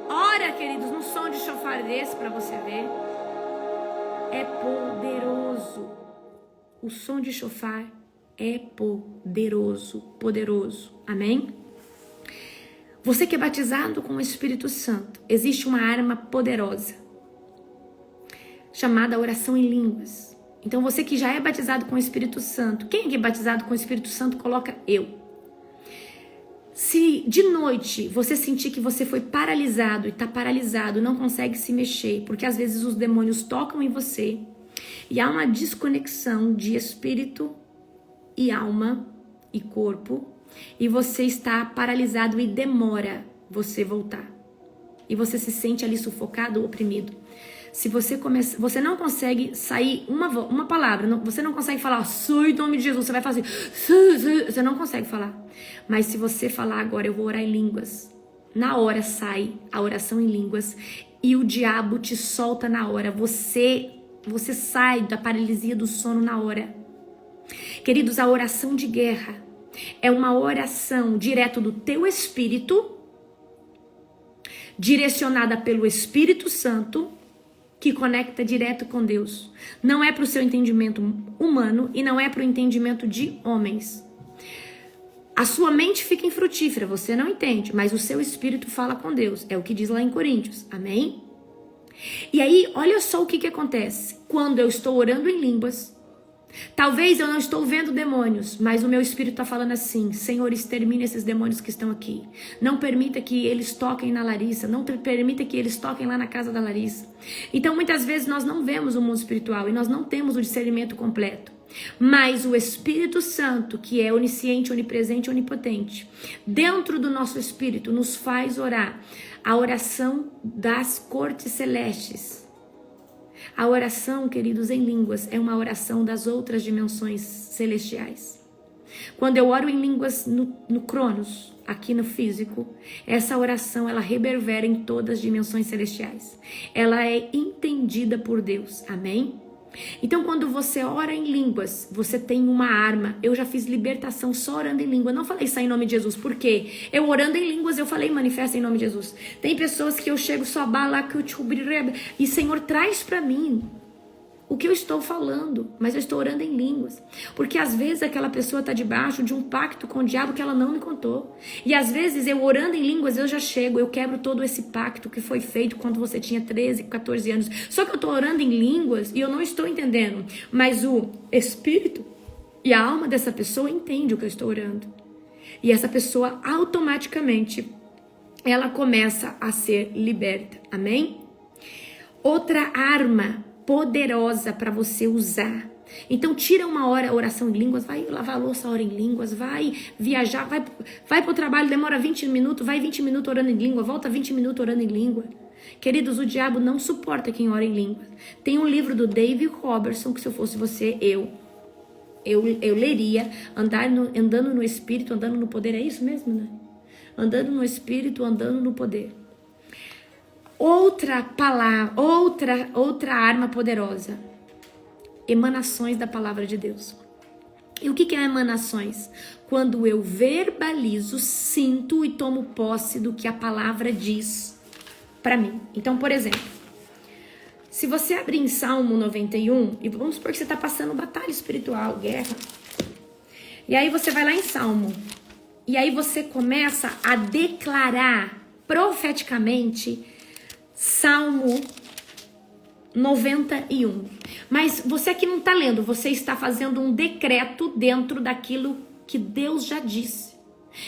Ora, queridos, no som de chofar desse para você ver. É poderoso. O som de chofar é poderoso, poderoso. Amém? Você que é batizado com o Espírito Santo, existe uma arma poderosa chamada oração em línguas. Então você que já é batizado com o Espírito Santo, quem é batizado com o Espírito Santo, coloca eu. Se de noite você sentir que você foi paralisado e está paralisado, não consegue se mexer, porque às vezes os demônios tocam em você e há uma desconexão de espírito e alma e corpo e você está paralisado e demora você voltar. E você se sente ali sufocado, oprimido. Se você não consegue sair uma palavra, você não consegue falar, sou em nome de Jesus, você vai fazer, você não consegue falar. Mas se você falar agora, eu vou orar em línguas, na hora sai a oração em línguas e o diabo te solta na hora, você Você sai da paralisia do sono na hora. Queridos, a oração de guerra é uma oração direto do teu espírito, direcionada pelo Espírito Santo, que conecta direto com Deus. Não é para o seu entendimento humano e não é para o entendimento de homens. A sua mente fica infrutífera, você não entende, mas o seu espírito fala com Deus. É o que diz lá em Coríntios. Amém? E aí, olha só o que acontece. Quando eu estou orando em línguas, talvez eu não estou vendo demônios, mas o meu espírito está falando assim: Senhor, extermine esses demônios que estão aqui. Não permita que eles toquem na Larissa. Não permita que eles toquem lá na casa da Larissa. Então, muitas vezes nós não vemos o mundo espiritual e nós não temos o discernimento completo. Mas o Espírito Santo, que é onisciente, onipresente, onipotente, dentro do nosso espírito nos faz orar a oração das cortes celestes. A oração, queridos, em línguas é uma oração das outras dimensões celestiais. Quando eu oro em línguas no Cronos, aqui no físico, essa oração ela reverbera em todas as dimensões celestiais. Ela é entendida por Deus. Amém? Então, quando você ora em línguas, você tem uma arma. Eu já fiz libertação só orando em língua. Não falei só em nome de Jesus. Por quê? Eu orando em línguas, eu falei manifesta em nome de Jesus. Tem pessoas que eu chego só bala que eu e Senhor, traz pra mim o que eu estou falando, mas eu estou orando em línguas. Porque às vezes aquela pessoa está debaixo de um pacto com o diabo que ela não me contou. E às vezes eu orando em línguas, eu já chego, eu quebro todo esse pacto que foi feito quando você tinha 13, 14 anos. Só que eu estou orando em línguas e eu não estou entendendo. Mas o espírito e a alma dessa pessoa entende o que eu estou orando. E essa pessoa automaticamente, ela começa a ser liberta. Amém? Outra arma poderosa para você usar. Então tira uma hora oração em línguas, vai lavar a louça, ora em línguas, vai viajar, vai pro trabalho, demora 20 minutos, vai 20 minutos orando em língua, volta 20 minutos orando em língua. Queridos, o diabo não suporta quem ora em língua. Tem um livro do David Robertson, que se eu fosse você, eu leria, andando no espírito, andando no poder, é isso mesmo, né? Andando no espírito, andando no poder. Outra palavra, outra arma poderosa. Emanações da palavra de Deus. E o que é emanações? Quando eu verbalizo, sinto e tomo posse do que a palavra diz para mim. Então, por exemplo, se você abrir em Salmo 91, e vamos supor que você está passando batalha espiritual, guerra. E aí você vai lá em Salmo. E aí você começa a declarar profeticamente Salmo 91. Mas você aqui não está lendo, você está fazendo um decreto dentro daquilo que Deus já disse.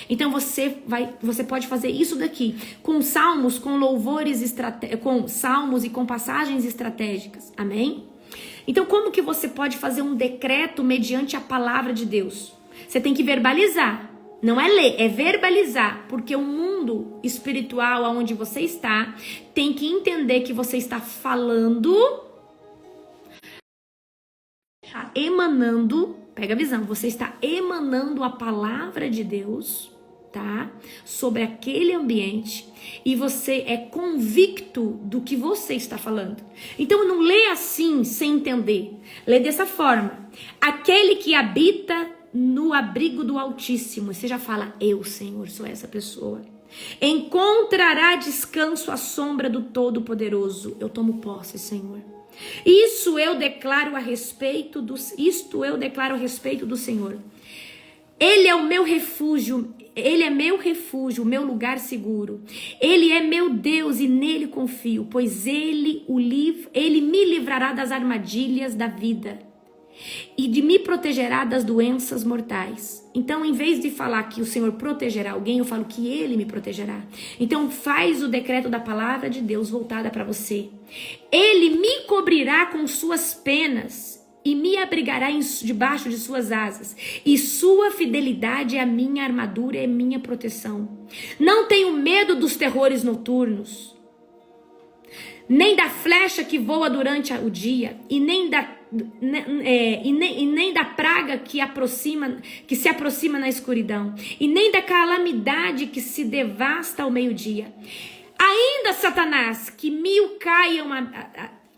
Então você pode fazer isso daqui com salmos, com louvores, com salmos e com passagens estratégicas. Amém? Então como que você pode fazer um decreto mediante a palavra de Deus? Você tem que verbalizar. Não é ler, é verbalizar, porque o mundo espiritual onde você está tem que entender que você está falando, emanando, pega a visão, você está emanando a palavra de Deus, tá? Sobre aquele ambiente e você é convicto do que você está falando. Então não lê assim sem entender, lê dessa forma: aquele que habita no abrigo do Altíssimo. Você já fala: eu, Senhor, sou essa pessoa. Encontrará descanso à sombra do Todo-Poderoso. Eu tomo posse, Senhor. Isto eu declaro a respeito do Senhor. Ele é o meu refúgio. Ele é meu refúgio, meu lugar seguro. Ele é meu Deus e nele confio, pois ele me livrará das armadilhas da vida e me protegerá das doenças mortais. Então, em vez de falar que o Senhor protegerá alguém, eu falo que Ele me protegerá. Então, faz o decreto da palavra de Deus voltada para você. Ele me cobrirá com suas penas e me abrigará debaixo de suas asas. E sua fidelidade é a minha armadura, é minha proteção. Não tenho medo dos terrores noturnos, nem da flecha que voa durante o dia, e nem da praga que se aproxima na escuridão, e nem da calamidade que se devasta ao meio-dia. Ainda, Satanás, que 1000 caiam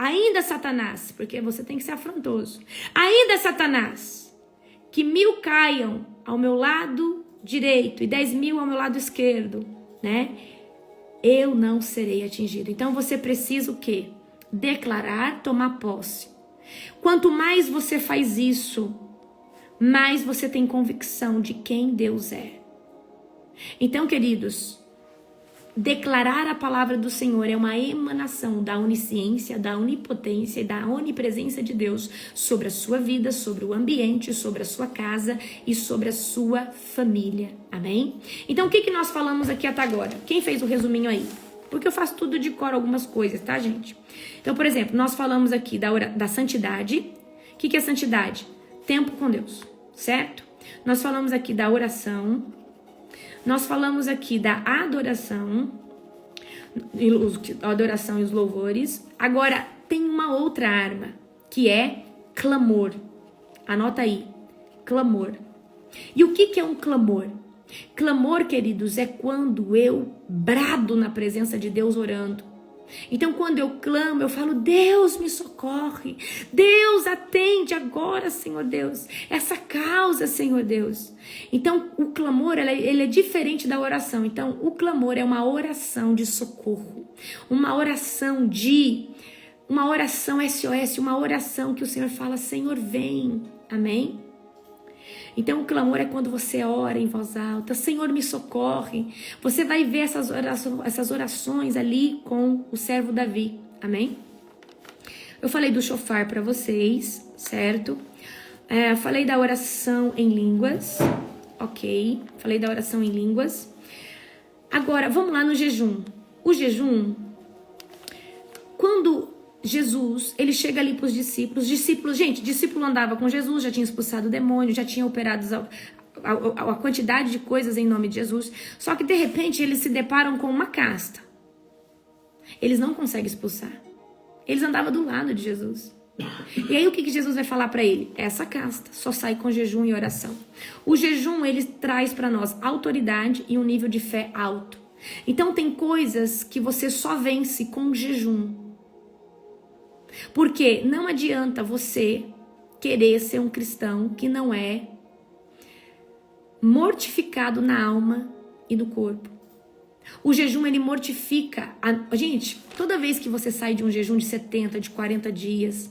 ainda Satanás, porque você tem que ser afrontoso, ainda Satanás, que 1000 caiam ao meu lado direito e 10.000 ao meu lado esquerdo, né? Eu não serei atingido. Então você precisa o quê? Declarar, tomar posse. Quanto mais você faz isso, mais você tem convicção de quem Deus é. Então, queridos, declarar a palavra do Senhor é uma emanação da onisciência, da onipotência e da onipresença de Deus sobre a sua vida, sobre o ambiente, sobre a sua casa e sobre a sua família. Amém? Então, o que nós falamos aqui até agora? Quem fez o resuminho aí? Porque eu faço tudo de cor algumas coisas, tá, gente? Então, por exemplo, nós falamos aqui da santidade. O que é santidade? Tempo com Deus, certo? Nós falamos aqui da oração. Nós falamos aqui da adoração e os louvores. Agora, tem uma outra arma, que é clamor. Anota aí, clamor. E o que é um clamor? Clamor, queridos, é quando eu brado na presença de Deus orando. Então, quando eu clamo, eu falo, Deus me socorre, Deus atende agora, Senhor Deus, essa causa, Senhor Deus. Então, o clamor, ele é diferente da oração. Então, o clamor é uma oração de socorro, uma oração SOS, uma oração que o Senhor fala, Senhor, vem, amém? Então, o clamor é quando você ora em voz alta, Senhor, me socorre. Você vai ver essas orações ali com o servo Davi, amém? Eu falei do shofar para vocês, certo? Falei da oração em línguas, ok? Falei da oração em línguas. Agora, vamos lá no jejum. O jejum, quando Jesus, ele chega ali para os discípulos. Discípulo andava com Jesus, já tinha expulsado o demônio, já tinha operado a quantidade de coisas em nome de Jesus. Só que de repente eles se deparam com uma casta. Eles não conseguem expulsar. Eles andavam do lado de Jesus. E aí o que Jesus vai falar para ele? Essa casta só sai com jejum e oração. O jejum, ele traz para nós autoridade e um nível de fé alto. Então tem coisas que você só vence com jejum. Porque não adianta você querer ser um cristão que não é mortificado na alma e no corpo. O jejum, ele mortifica. Gente, toda vez que você sai de um jejum de 70, de 40 dias,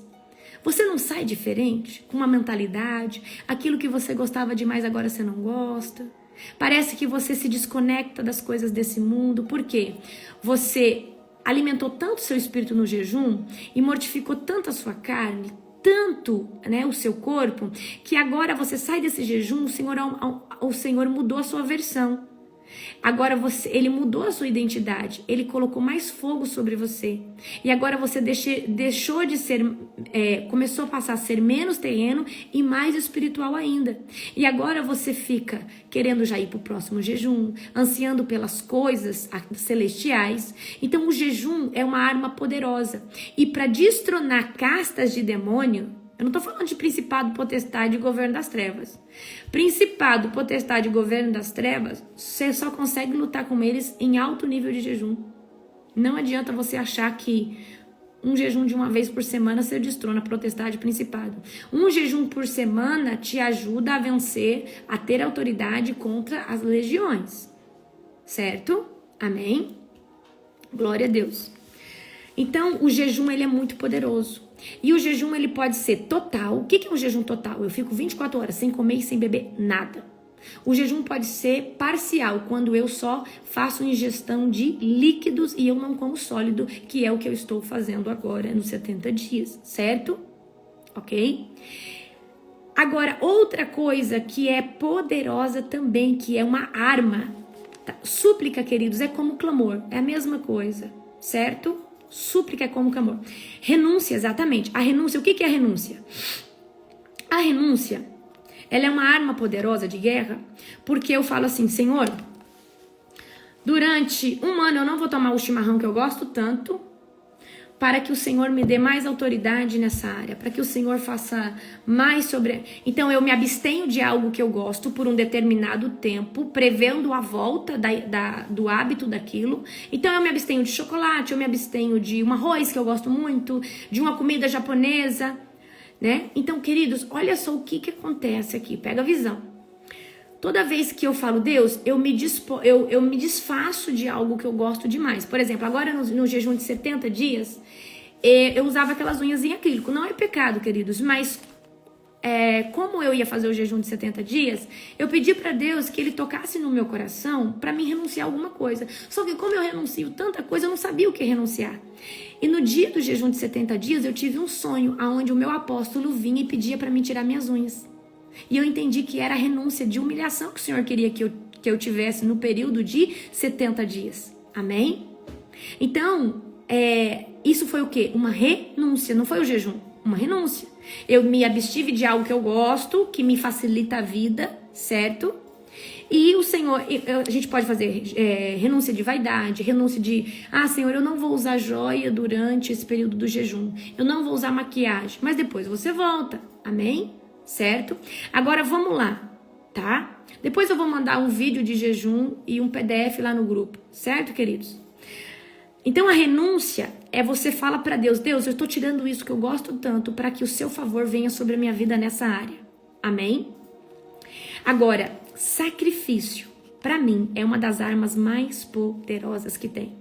você não sai diferente? Com uma mentalidade, aquilo que você gostava demais agora você não gosta. Parece que você se desconecta das coisas desse mundo. Por quê? Você alimentou tanto seu espírito no jejum e mortificou tanto a sua carne, tanto, né, o seu corpo, que agora você sai desse jejum, o Senhor mudou a sua versão. Agora ele mudou a sua identidade, ele colocou mais fogo sobre você. E agora você deixou de ser, começou a passar a ser menos terreno e mais espiritual ainda. E agora você fica querendo já ir para o próximo jejum, ansiando pelas coisas celestiais. Então o jejum é uma arma poderosa. E para destronar castas de demônio, eu não tô falando de principado, potestade e governo das trevas. Principado, potestade e governo das trevas, você só consegue lutar com eles em alto nível de jejum. Não adianta você achar que um jejum de uma vez por semana você destrona potestade e principado. Um jejum por semana te ajuda a vencer, a ter autoridade contra as legiões. Certo? Amém? Glória a Deus. Então, o jejum, ele é muito poderoso. E o jejum, ele pode ser total. O que é um jejum total? Eu fico 24 horas sem comer e sem beber nada. O jejum pode ser parcial, quando eu só faço ingestão de líquidos e eu não como sólido, que é o que eu estou fazendo agora nos 70 dias, certo? Ok? Agora, outra coisa que é poderosa também, que é uma arma. Tá? Súplica, queridos, é como clamor. É a mesma coisa, certo? Súplica é como clamor. Renúncia, exatamente. A renúncia, o que é a renúncia? A renúncia, ela é uma arma poderosa de guerra, porque eu falo assim, Senhor, durante um ano eu não vou tomar o chimarrão que eu gosto tanto, para que o Senhor me dê mais autoridade nessa área, para que o Senhor faça mais sobre... Então eu me abstenho de algo que eu gosto por um determinado tempo, prevendo a volta do hábito daquilo. Então eu me abstenho de chocolate, eu me abstenho de um arroz que eu gosto muito, de uma comida japonesa, né? Então, queridos, olha só o que acontece aqui, pega a visão. Toda vez que eu falo, Deus, eu me desfaço de algo que eu gosto demais. Por exemplo, agora no jejum de 70 dias, eu usava aquelas unhas em acrílico. Não é pecado, queridos, mas como eu ia fazer o jejum de 70 dias, eu pedi para Deus que Ele tocasse no meu coração para mim renunciar a alguma coisa. Só que como eu renuncio tanta coisa, eu não sabia o que renunciar. E no dia do jejum de 70 dias, eu tive um sonho onde o meu apóstolo vinha e pedia para mim tirar minhas unhas. E eu entendi que era a renúncia de humilhação que o Senhor queria que eu tivesse no período de 70 dias. Amém? Então, isso foi o quê? Uma renúncia, não foi o jejum, uma renúncia. Eu me abstive de algo que eu gosto, que me facilita a vida, certo? E o Senhor, a gente pode fazer renúncia de vaidade, renúncia de, Senhor, eu não vou usar joia durante esse período do jejum, eu não vou usar maquiagem, mas depois você volta, amém? Certo? Agora vamos lá, tá? Depois eu vou mandar um vídeo de jejum e um PDF lá no grupo, certo, queridos? Então a renúncia você fala para Deus, Deus, eu estou tirando isso que eu gosto tanto para que o seu favor venha sobre a minha vida nessa área, amém? Agora, sacrifício, para mim, é uma das armas mais poderosas que tem.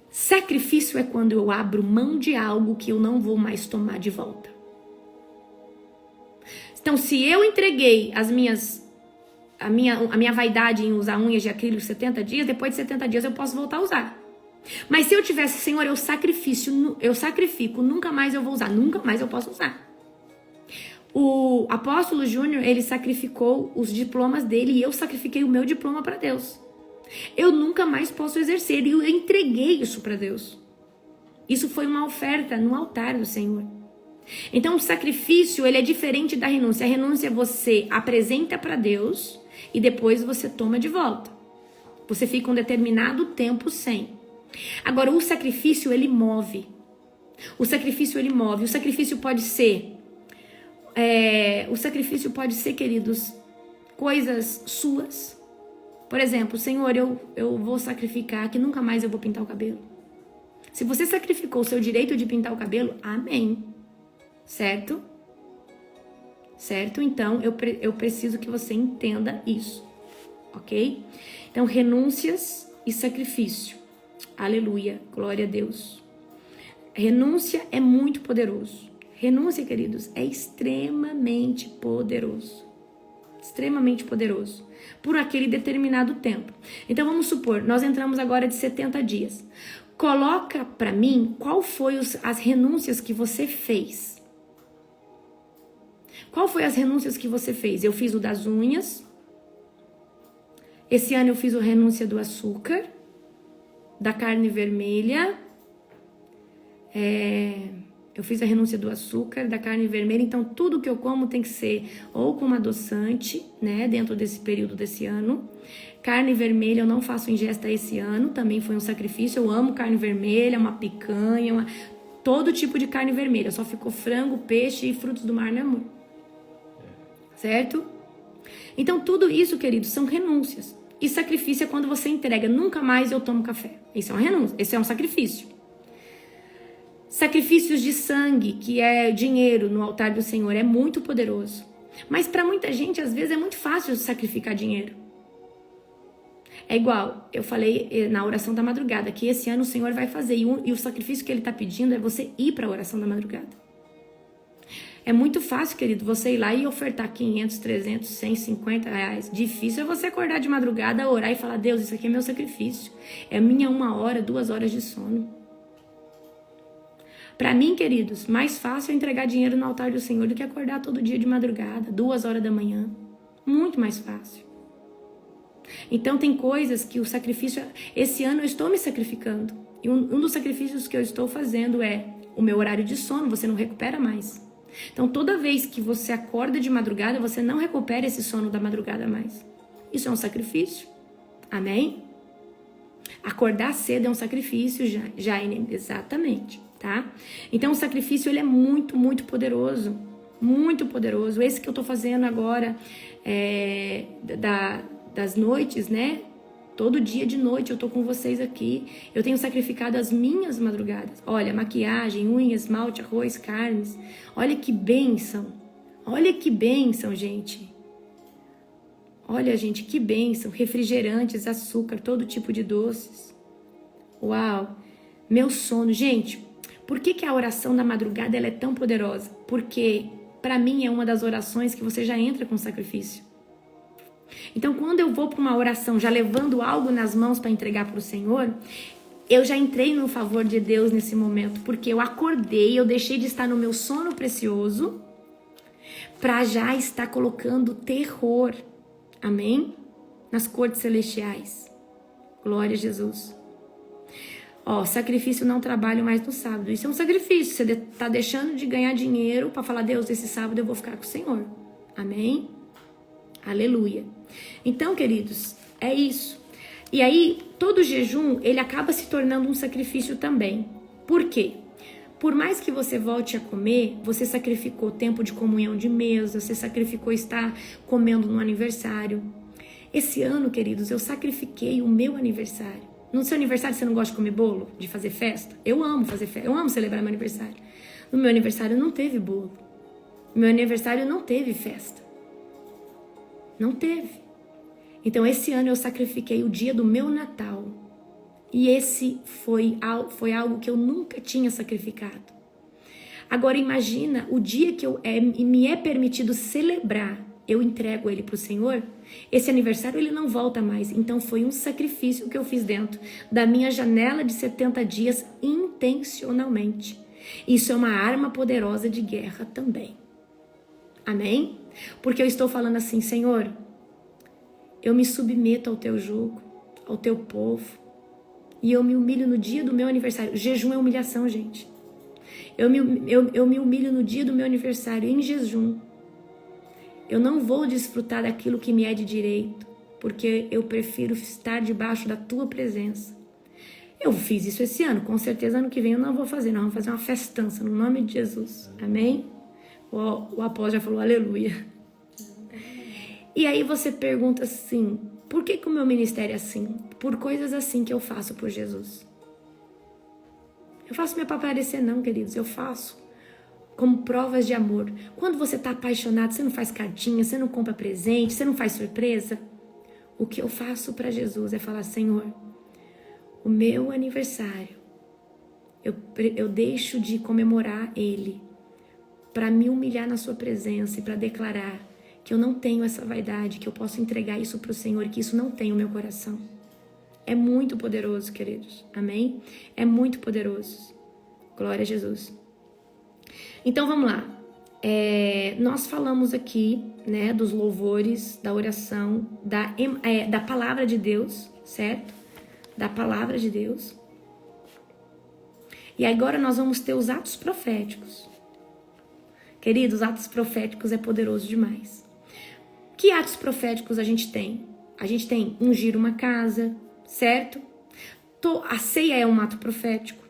Sacrifício é quando eu abro mão de algo que eu não vou mais tomar de volta. Então, se eu entreguei a minha vaidade em usar unhas de acrílico 70 dias, depois de 70 dias eu posso voltar a usar. Mas se eu tivesse, Senhor, eu sacrifico, nunca mais eu vou usar, nunca mais eu posso usar. O apóstolo Júnior, ele sacrificou os diplomas dele e eu sacrifiquei o meu diploma para Deus. Eu nunca mais posso exercer e eu entreguei isso para Deus. Isso foi uma oferta no altar do Senhor. Então o sacrifício, ele é diferente da renúncia. A renúncia você apresenta para Deus e depois você toma de volta. Você fica um determinado tempo sem. Agora o sacrifício, ele move. O sacrifício, ele move. O sacrifício pode ser, queridos, coisas suas. Por exemplo, Senhor, eu vou sacrificar que nunca mais eu vou pintar o cabelo. Se você sacrificou o seu direito de pintar o cabelo, amém. Certo? Certo? Então, eu preciso que você entenda isso. Ok? Então, renúncias e sacrifício. Aleluia. Glória a Deus. Renúncia é muito poderoso. Renúncia, queridos, é extremamente poderoso. Extremamente poderoso. Por aquele determinado tempo. Então, vamos supor, nós entramos agora de 70 dias. Coloca para mim qual foi as renúncias que você fez. Qual foi as renúncias que você fez? Eu fiz o das unhas. Esse ano eu fiz a renúncia do açúcar, da carne vermelha. Eu fiz a renúncia do açúcar, da carne vermelha. Então, tudo que eu como tem que ser ou com adoçante, né? Dentro desse período desse ano. Carne vermelha eu não faço ingesta esse ano. Também foi um sacrifício. Eu amo carne vermelha, uma picanha, todo tipo de carne vermelha. Só ficou frango, peixe e frutos do mar, né, amor? Certo? Então, tudo isso, queridos, são renúncias. E sacrifício é quando você entrega, nunca mais eu tomo café. Isso é uma renúncia, esse é um sacrifício. Sacrifícios de sangue, que é dinheiro no altar do Senhor, é muito poderoso. Mas para muita gente, às vezes, é muito fácil sacrificar dinheiro. É igual, eu falei na oração da madrugada, que esse ano o Senhor vai fazer. E o sacrifício que Ele está pedindo é você ir para a oração da madrugada. É muito fácil, querido, você ir lá e ofertar 500, 300, 100, 50 reais. Difícil é você acordar de madrugada, orar e falar, Deus, isso aqui é meu sacrifício. É minha 1 hora, 2 horas de sono. Para mim, queridos, mais fácil é entregar dinheiro no altar do Senhor do que acordar todo dia de madrugada, 2 horas da manhã. Muito mais fácil. Então, tem coisas que o sacrifício... Esse ano eu estou me sacrificando. E um dos sacrifícios que eu estou fazendo é o meu horário de sono, você não recupera mais. Então, toda vez que você acorda de madrugada, você não recupera esse sono da madrugada mais. Isso é um sacrifício. Amém? Acordar cedo é um sacrifício, Jaine, exatamente, tá? Então o sacrifício, ele é muito, muito poderoso. Muito poderoso. Esse que eu tô fazendo agora, das noites, né? Todo dia de noite eu tô com vocês aqui. Eu tenho sacrificado as minhas madrugadas. Olha, maquiagem, unhas, esmalte, arroz, carnes. Olha que bênção. Olha que bênção, gente. Olha, gente, que bênção. Refrigerantes, açúcar, todo tipo de doces. Uau. Meu sono. Gente, por que a oração da madrugada ela é tão poderosa? Porque, para mim, é uma das orações que você já entra com sacrifício. Então, quando eu vou para uma oração já levando algo nas mãos para entregar para o Senhor, eu já entrei no favor de Deus nesse momento, porque eu acordei, eu deixei de estar no meu sono precioso para já estar colocando terror, amém? Nas cortes celestiais. Glória a Jesus. Sacrifício não trabalho mais no sábado. Isso é um sacrifício. Você está deixando de ganhar dinheiro para falar, Deus, esse sábado eu vou ficar com o Senhor. Amém? Aleluia. Então, queridos, é isso. E aí, todo jejum, ele acaba se tornando um sacrifício também. Por quê? Por mais que você volte a comer, você sacrificou tempo de comunhão de mesa, você sacrificou estar comendo no aniversário. Esse ano, queridos, eu sacrifiquei o meu aniversário. No seu aniversário você não gosta de comer bolo? De fazer festa? Eu amo fazer festa, eu amo celebrar meu aniversário. No meu aniversário não teve bolo. No meu aniversário não teve festa. Não teve. Então esse ano eu sacrifiquei o dia do meu Natal. E esse foi algo que eu nunca tinha sacrificado. Agora imagina o dia que me é permitido celebrar, eu entrego ele para o Senhor. Esse aniversário ele não volta mais. Então foi um sacrifício que eu fiz dentro da minha janela de 70 dias intencionalmente. Isso é uma arma poderosa de guerra também. Amém? Porque eu estou falando assim, Senhor, eu me submeto ao teu jugo, ao teu povo, e eu me humilho no dia do meu aniversário. Jejum é humilhação, gente. Eu me humilho no dia do meu aniversário, em jejum. Eu não vou desfrutar daquilo que me é de direito, porque eu prefiro estar debaixo da tua presença. Eu fiz isso esse ano, com certeza ano que vem eu não vou fazer, nós vamos fazer uma festança no nome de Jesus. Amém? O apóstolo já falou aleluia. E aí você pergunta assim, por que o meu ministério é assim? Por coisas assim que eu faço por Jesus. Eu faço minha para aparecer não, queridos, eu faço como provas de amor. Quando você está apaixonado, você não faz cartinha, você não compra presente, você não faz surpresa. O que eu faço para Jesus é falar, Senhor, o meu aniversário, eu deixo de comemorar ele para me humilhar na sua presença e para declarar que eu não tenho essa vaidade, que eu posso entregar isso para o Senhor, que isso não tem o meu coração. É muito poderoso, queridos. Amém? É muito poderoso. Glória a Jesus. Então, vamos lá. Nós falamos aqui, né, dos louvores, da oração, da palavra de Deus, certo? Da palavra de Deus. E agora nós vamos ter os atos proféticos. Queridos, atos proféticos é poderoso demais. Que atos proféticos a gente tem? A gente tem ungir uma casa, certo? A ceia é um ato profético.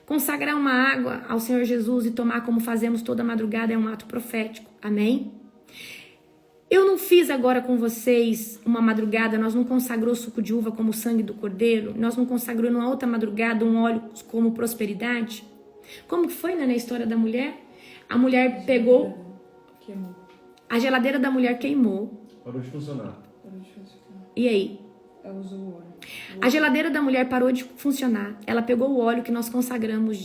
Consagrar uma água ao Senhor Jesus e tomar como fazemos toda madrugada é um ato profético. Amém? Eu não fiz agora com vocês uma madrugada, nós não consagrou suco de uva como sangue do cordeiro, nós não consagrou numa outra madrugada um óleo como prosperidade. Como que foi, né, na história da mulher? A mulher pegou, Queimou. a geladeira da mulher queimou. Parou de funcionar. E aí? Ela usou o óleo. A geladeira da mulher parou de funcionar. Ela pegou o óleo que nós consagramos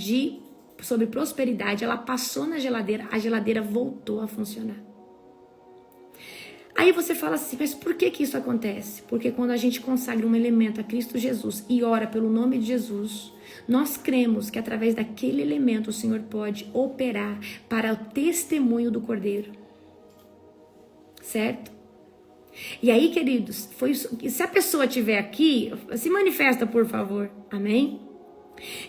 sobre prosperidade, ela passou na geladeira, a geladeira voltou a funcionar. Aí você fala assim, mas por que isso acontece? Porque quando a gente consagra um elemento a Cristo Jesus e ora pelo nome de Jesus, nós cremos que através daquele elemento o Senhor pode operar para o testemunho do Cordeiro. Certo? E aí, queridos, se a pessoa estiver aqui, se manifesta, por favor. Amém?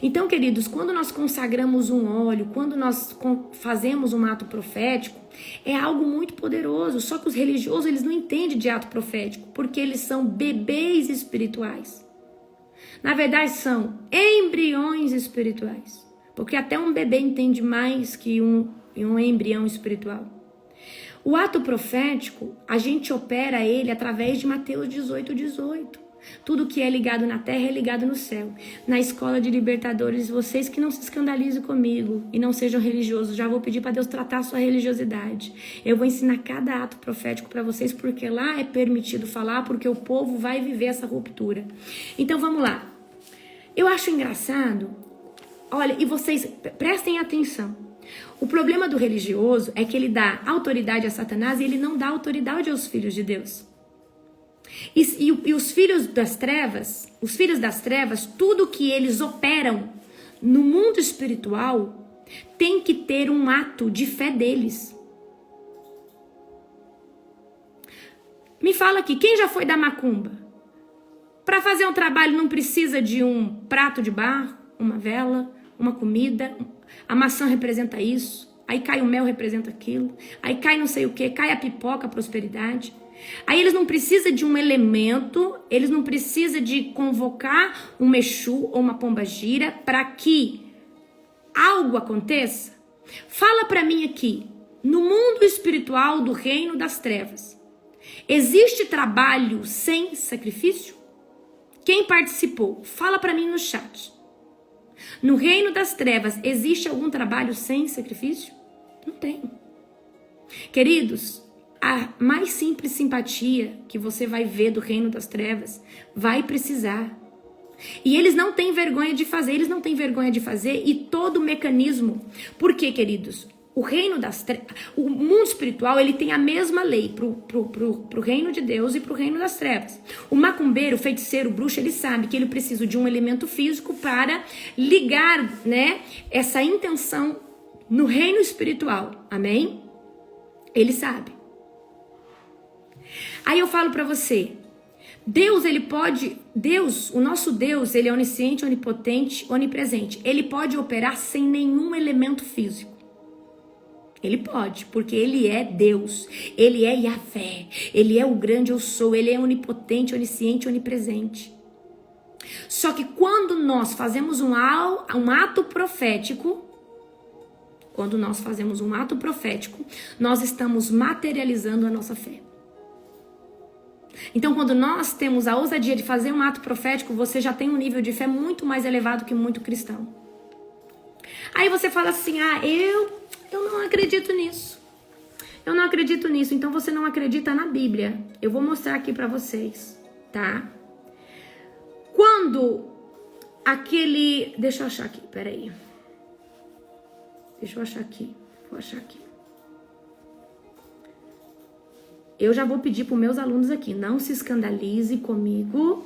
Então, queridos, quando nós consagramos um óleo, quando nós fazemos um ato profético, é algo muito poderoso. Só que os religiosos, eles não entendem de ato profético, porque eles são bebês espirituais. Na verdade, são embriões espirituais. Porque até um bebê entende mais que um embrião espiritual. O ato profético, a gente opera ele através de Mateus 18:18. Tudo que é ligado na terra é ligado no céu. Na escola de libertadores, vocês que não se escandalizem comigo e não sejam religiosos, já vou pedir para Deus tratar a sua religiosidade. Eu vou ensinar cada ato profético para vocês, porque lá é permitido falar, porque o povo vai viver essa ruptura. Então vamos lá. Eu acho engraçado, olha, e vocês prestem atenção. O problema do religioso é que ele dá autoridade a Satanás e ele não dá autoridade aos filhos de Deus. E os filhos das trevas, tudo que eles operam no mundo espiritual tem que ter um ato de fé deles. Me fala aqui, quem já foi da macumba? Para fazer um trabalho não precisa de um prato de barro, uma vela, uma comida. A maçã representa isso. Aí cai o mel, representa aquilo. Aí cai não sei o que, cai a pipoca, a prosperidade. Aí eles não precisam de um elemento, eles não precisam de convocar um Exu ou uma pombagira para que algo aconteça. Fala para mim aqui, no mundo espiritual do reino das trevas, existe trabalho sem sacrifício? Quem participou? Fala para mim no chat. No reino das trevas, existe algum trabalho sem sacrifício? Não tem. Queridos, a mais simples simpatia que você vai ver do reino das trevas vai precisar. E eles não têm vergonha de fazer, e todo o mecanismo. Por quê, queridos? O reino das trevas, o mundo espiritual, ele tem a mesma lei pro reino de Deus e pro reino das trevas. O macumbeiro, o feiticeiro, o bruxo, ele sabe que ele precisa de um elemento físico para ligar, né, essa intenção no reino espiritual. Amém? Ele sabe. Aí eu falo pra você, Deus, o nosso Deus, ele é onisciente, onipotente, onipresente. Ele pode operar sem nenhum elemento físico. Ele pode, porque ele é Deus, ele é Yahvé, ele é o grande eu sou, ele é onipotente, onisciente, onipresente. Só que quando nós fazemos um ato profético, nós estamos materializando a nossa fé. Então, quando nós temos a ousadia de fazer um ato profético, você já tem um nível de fé muito mais elevado que muito cristão. Aí você fala assim, eu não acredito nisso. Eu não acredito nisso. Então você não acredita na Bíblia. Eu vou mostrar aqui pra vocês, tá? Quando aquele... Deixa eu achar aqui, peraí. Vou achar aqui. Eu já vou pedir para os meus alunos aqui, não se escandalize comigo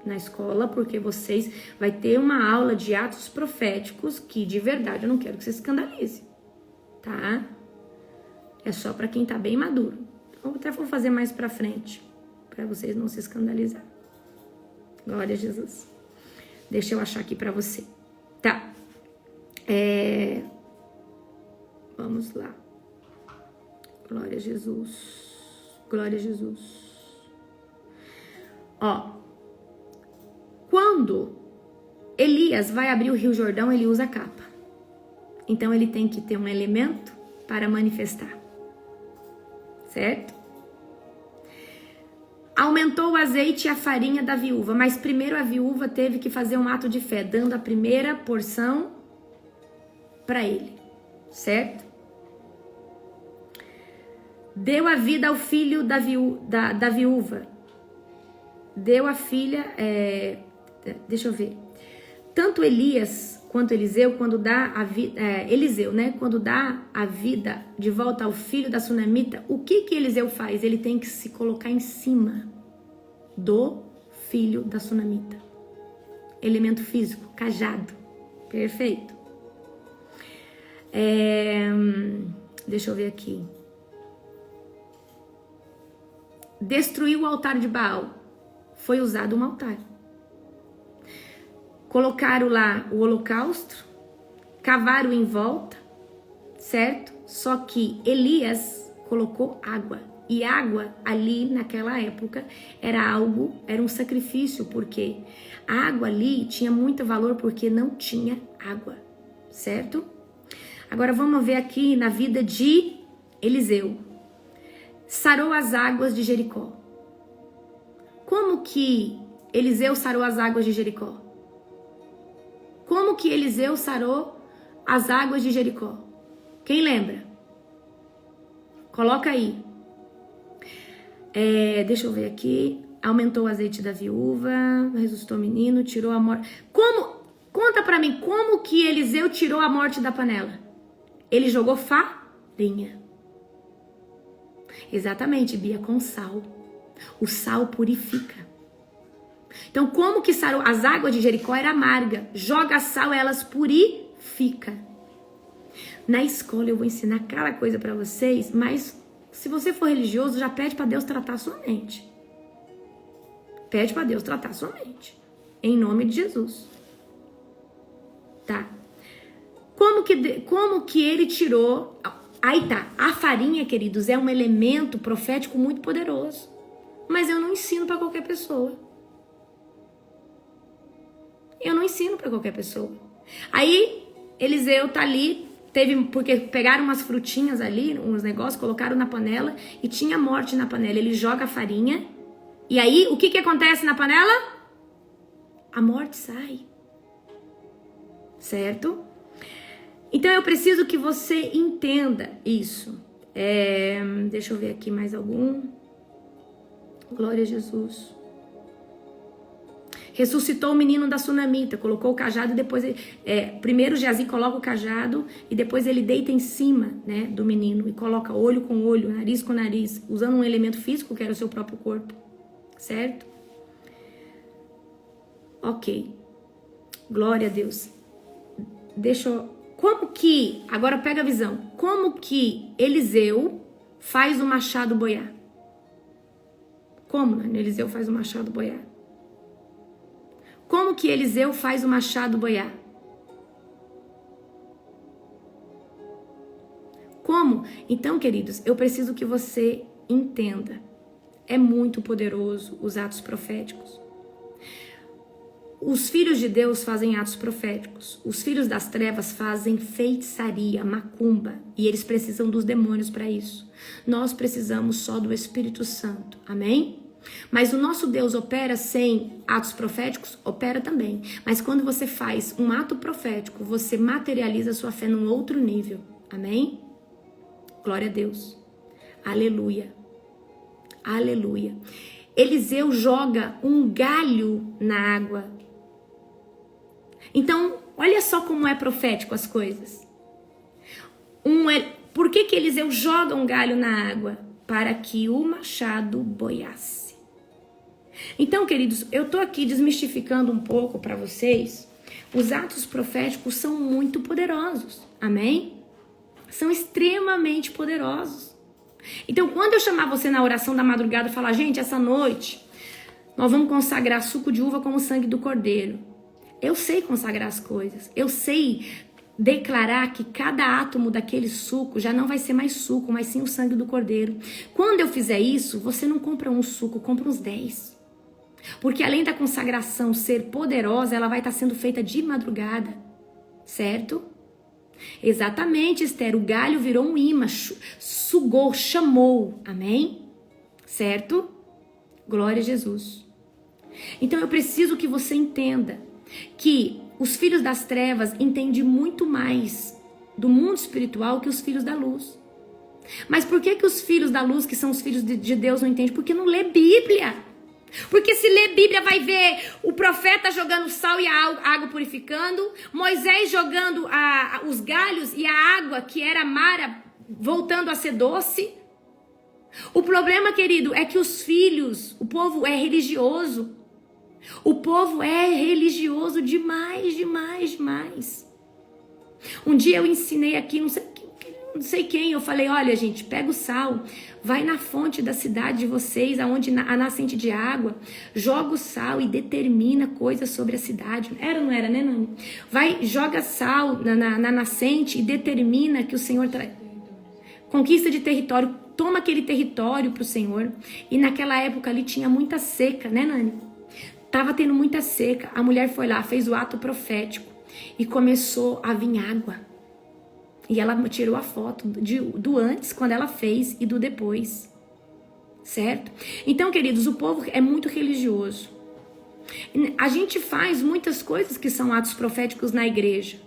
na escola, porque vocês vai ter uma aula de atos proféticos que de verdade eu não quero que você se escandalize, tá? É só para quem tá bem maduro. Então, até vou fazer mais para frente, para vocês não se escandalizar. Glória a Jesus. Deixa eu achar aqui para você. Tá. Vamos lá. Glória a Jesus. Glória a Jesus. Ó. Quando Elias vai abrir o Rio Jordão, ele usa capa. Então ele tem que ter um elemento para manifestar. Certo? Aumentou o azeite e a farinha da viúva, mas primeiro a viúva teve que fazer um ato de fé, dando a primeira porção para ele. Certo? Deu a vida ao filho da viúva. Deu a filha... deixa eu ver. Tanto Elias quanto Eliseu, quando dá a vida... Eliseu, né? Quando dá a vida de volta ao filho da sunamita, o que Eliseu faz? Ele tem que se colocar em cima do filho da sunamita. Elemento físico, cajado. Perfeito. Deixa eu ver aqui. Destruiu o altar de Baal. Foi usado um altar. Colocaram lá o holocausto, cavaram em volta, certo? Só que Elias colocou água. E água ali naquela época era um sacrifício, porque a água ali tinha muito valor porque não tinha água, certo? Agora vamos ver aqui na vida de Eliseu. Sarou as águas de Jericó. Como que Eliseu sarou as águas de Jericó? Como que Eliseu sarou as águas de Jericó? Quem lembra? Coloca aí. Deixa eu ver aqui. Aumentou o azeite da viúva, ressuscitou o menino, tirou a morte. Como? Conta pra mim, como que Eliseu tirou a morte da panela? Ele jogou farinha. Exatamente, Bia, com sal. O sal purifica. Então, como que sarou? As águas de Jericó era amarga. Joga sal, elas purifica. Na escola eu vou ensinar cada coisa pra vocês, mas se você for religioso, já pede pra Deus tratar a sua mente. Pede pra Deus tratar a sua mente. Em nome de Jesus. Tá. Como que ele tirou... Aí tá. A farinha, queridos, é um elemento profético muito poderoso. Mas eu não ensino pra qualquer pessoa. Eu não ensino pra qualquer pessoa. Aí, Eliseu tá ali... Porque pegaram umas frutinhas ali, uns negócios, colocaram na panela e tinha morte na panela. Ele joga a farinha e aí o que acontece na panela? A morte sai. Certo? Então eu preciso que você entenda isso. Deixa eu ver aqui mais algum. Glória a Jesus. Ressuscitou o menino da sunamita, colocou o cajado e depois... primeiro Geazi coloca o cajado e depois ele deita em cima, né, do menino e coloca olho com olho, nariz com nariz, usando um elemento físico que era o seu próprio corpo, certo? Ok. Glória a Deus. Agora pega a visão. Como que Eliseu faz o machado boiar? Como, né? Eliseu faz o machado boiar? Como que Eliseu faz o machado boiar? Como? Então, queridos, eu preciso que você entenda. É muito poderoso os atos proféticos. Os filhos de Deus fazem atos proféticos. Os filhos das trevas fazem feitiçaria, macumba. E eles precisam dos demônios para isso. Nós precisamos só do Espírito Santo. Amém? Mas o nosso Deus opera sem atos proféticos? Opera também. Mas quando você faz um ato profético, você materializa a sua fé num outro nível. Amém? Glória a Deus. Aleluia. Aleluia. Eliseu joga um galho na água. Então, olha só como é profético as coisas. Por que Eliseu joga um galho na água? Para que o machado boiasse. Então, queridos, eu tô aqui desmistificando um pouco para vocês. Os atos proféticos são muito poderosos. Amém? São extremamente poderosos. Então, quando eu chamar você na oração da madrugada e falar, gente, essa noite nós vamos consagrar suco de uva como sangue do cordeiro. Eu sei consagrar as coisas. Eu sei declarar que cada átomo daquele suco já não vai ser mais suco, mas sim o sangue do cordeiro. Quando eu fizer isso, você não compra um suco, compra uns 10. Porque além da consagração ser poderosa, ela vai estar sendo feita de madrugada. Certo? Exatamente, Esther. O galho virou um imã, sugou, chamou. Amém? Certo? Glória a Jesus. Então eu preciso que você entenda que os filhos das trevas entendem muito mais do mundo espiritual que os filhos da luz. Mas por que os filhos da luz, que são os filhos de Deus, não entendem? Porque não lê Bíblia. Porque se lê Bíblia vai ver o profeta jogando sal e a água purificando, Moisés jogando os galhos e a água que era amara voltando a ser doce. O problema, querido, é que o povo é religioso. O povo é religioso demais, demais, demais. Um dia eu ensinei aqui, não sei quem, eu falei, olha gente, pega o sal, vai na fonte da cidade de vocês, aonde a nascente de água, joga o sal e determina coisas sobre a cidade. Era ou não era, né, Nani? Vai, joga sal na nascente e determina que o Senhor traz conquista de território. toma aquele território para o Senhor. E naquela época ali tinha muita seca, né, Nani? Tava tendo muita seca. A mulher foi lá, fez o ato profético e começou a vir água. E ela tirou a foto do antes, quando ela fez, e do depois. Certo? Então, queridos, o povo é muito religioso. A gente faz muitas coisas que são atos proféticos na igreja.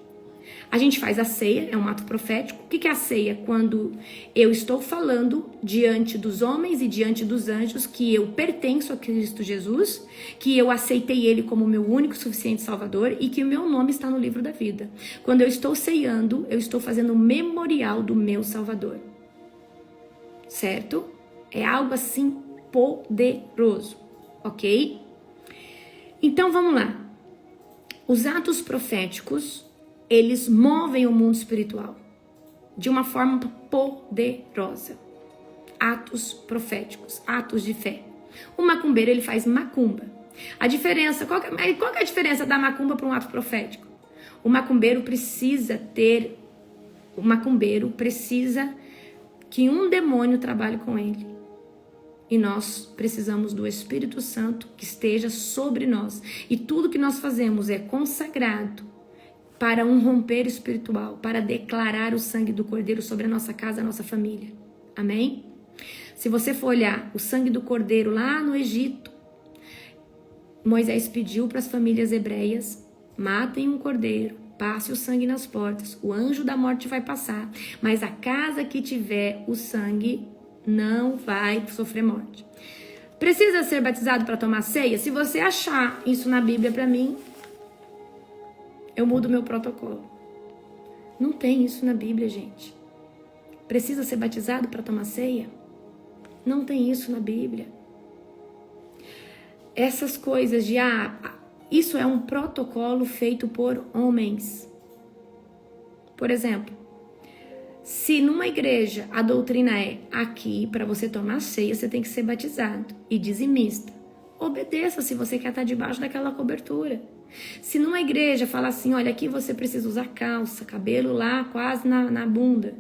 A gente faz a ceia, é um ato profético. O que é a ceia? Quando eu estou falando diante dos homens e diante dos anjos que eu pertenço a Cristo Jesus, que eu aceitei Ele como meu único e suficiente Salvador e que o meu nome está no livro da vida. Quando eu estou ceando, eu estou fazendo um memorial do meu Salvador. Certo? É algo assim poderoso, ok? Então vamos lá. Os atos proféticos, eles movem o mundo espiritual de uma forma poderosa. Atos proféticos, atos de fé. O macumbeiro, ele faz macumba. A diferença, qual que é a diferença da macumba para um ato profético? O macumbeiro precisa que um demônio trabalhe com ele. E nós precisamos do Espírito Santo que esteja sobre nós. E tudo que nós fazemos é consagrado para um romper espiritual, para declarar o sangue do Cordeiro sobre a nossa casa, a nossa família. Amém? Se você for olhar o sangue do Cordeiro lá no Egito, Moisés pediu para as famílias hebreias: matem um cordeiro, passe o sangue nas portas, o anjo da morte vai passar, mas a casa que tiver o sangue não vai sofrer morte. Precisa ser batizado para tomar ceia? Se você achar isso na Bíblia para mim, eu mudo meu protocolo. Não tem isso na Bíblia, gente. Precisa ser batizado para tomar ceia? Não tem isso na Bíblia. Essas coisas de isso é um protocolo feito por homens. Por exemplo, se numa igreja a doutrina é aqui, para você tomar ceia, você tem que ser batizado e dizimista. Obedeça se você quer estar debaixo daquela cobertura. Se numa igreja fala assim, olha, aqui você precisa usar calça, cabelo lá quase na bunda,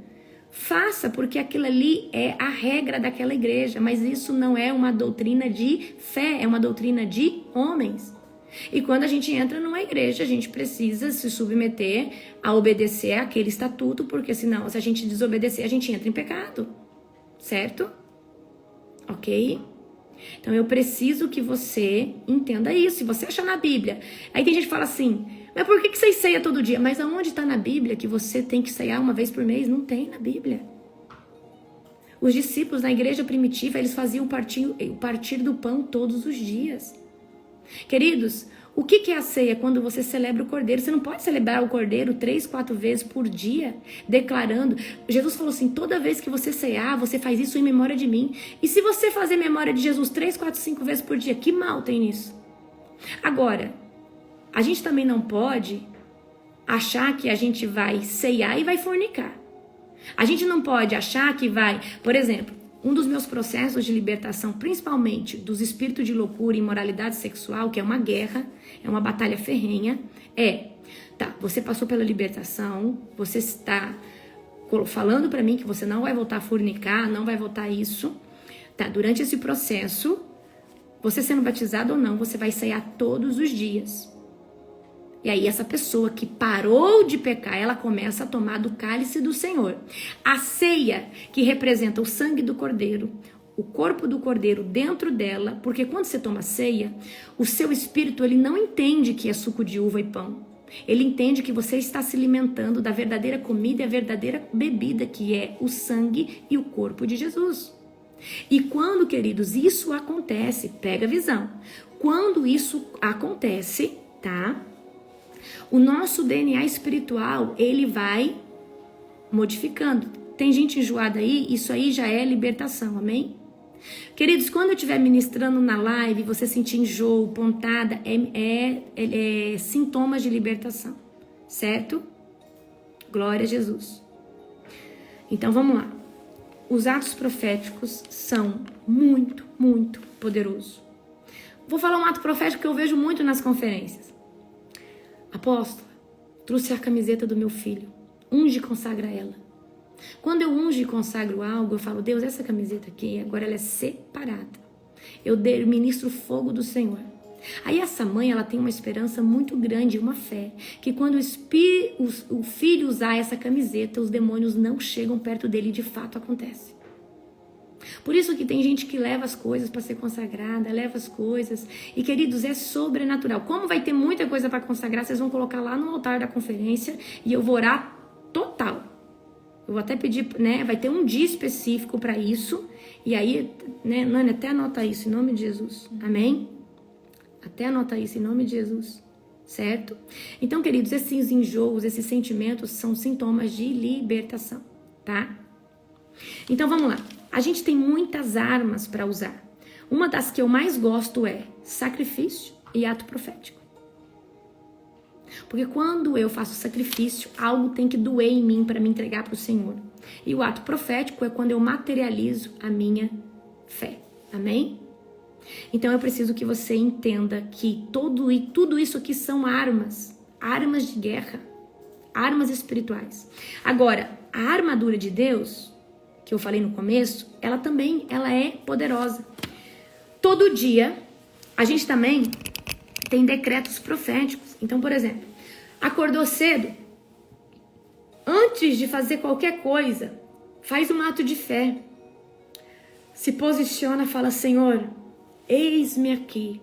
faça, porque aquilo ali é a regra daquela igreja, mas isso não é uma doutrina de fé, é uma doutrina de homens. E quando a gente entra numa igreja, a gente precisa se submeter a obedecer àquele estatuto, porque senão, se a gente desobedecer, a gente entra em pecado, certo? Ok? Então eu preciso que você entenda isso. Se você achar na Bíblia, aí tem gente que fala assim, mas por que você ceia todo dia? Mas aonde está na Bíblia que você tem que ceiar uma vez por mês? Não tem na Bíblia. Os discípulos na igreja primitiva, eles faziam o partir do pão todos os dias. Queridos, o que é a ceia? Quando você celebra o Cordeiro. Você não pode celebrar o Cordeiro 3, 4 vezes por dia, declarando. Jesus falou assim, toda vez que você cear, você faz isso em memória de mim. E se você fazer memória de Jesus 3, 4, 5 vezes por dia, que mal tem nisso? Agora, a gente também não pode achar que a gente vai ceiar e vai fornicar. A gente não pode achar que vai, por exemplo, um dos meus processos de libertação, principalmente dos espíritos de loucura e imoralidade sexual, que é uma guerra, é uma batalha ferrenha, você passou pela libertação, você está falando para mim que você não vai voltar a fornicar, não vai voltar a isso, durante esse processo, você sendo batizado ou não, você vai ceiar todos os dias. E aí essa pessoa que parou de pecar, ela começa a tomar do cálice do Senhor. A ceia, que representa o sangue do Cordeiro, o corpo do Cordeiro dentro dela, porque quando você toma ceia, o seu espírito ele não entende que é suco de uva e pão. Ele entende que você está se alimentando da verdadeira comida e a verdadeira bebida, que é o sangue e o corpo de Jesus. E quando, queridos, isso acontece, pega a visão. Quando isso acontece, o nosso DNA espiritual, ele vai modificando. Tem gente enjoada aí, isso aí já é libertação, amém? Queridos, quando eu estiver ministrando na live, você sentir enjoo, pontada, é sintomas de libertação, certo? Glória a Jesus. Então vamos lá. Os atos proféticos são muito, muito poderosos. Vou falar um ato profético que eu vejo muito nas conferências. Apóstolo, trouxe a camiseta do meu filho. Unge e consagra ela. Quando eu unjo e consagro algo, eu falo, Deus, essa camiseta aqui, agora ela é separada. Eu ministro o fogo do Senhor. Aí essa mãe, ela tem uma esperança muito grande, uma fé, que quando o filho usar essa camiseta, os demônios não chegam perto dele, e de fato acontece. Por isso que tem gente que leva as coisas para ser consagrada, leva as coisas. E queridos, é sobrenatural. Como vai ter muita coisa para consagrar, vocês vão colocar lá no altar da conferência e eu vou orar total. Eu vou até pedir, né? Vai ter um dia específico para isso. E aí, né, Nani, até anota isso em nome de Jesus. Amém? Até anota isso em nome de Jesus. Certo? Então, queridos, esses enjoos, esses sentimentos são sintomas de libertação, tá? Então, vamos lá. A gente tem muitas armas para usar. Uma das que eu mais gosto é sacrifício e ato profético. Porque quando eu faço sacrifício, algo tem que doer em mim para me entregar para o Senhor. E o ato profético é quando eu materializo a minha fé. Amém? Então eu preciso que você entenda que tudo isso aqui são armas de guerra, armas espirituais. Agora, a armadura de Deus, que eu falei no começo, ela é poderosa. Todo dia, a gente também tem decretos proféticos. Então, por exemplo, acordou cedo, antes de fazer qualquer coisa, faz um ato de fé. Se posiciona, fala, Senhor, eis-me aqui.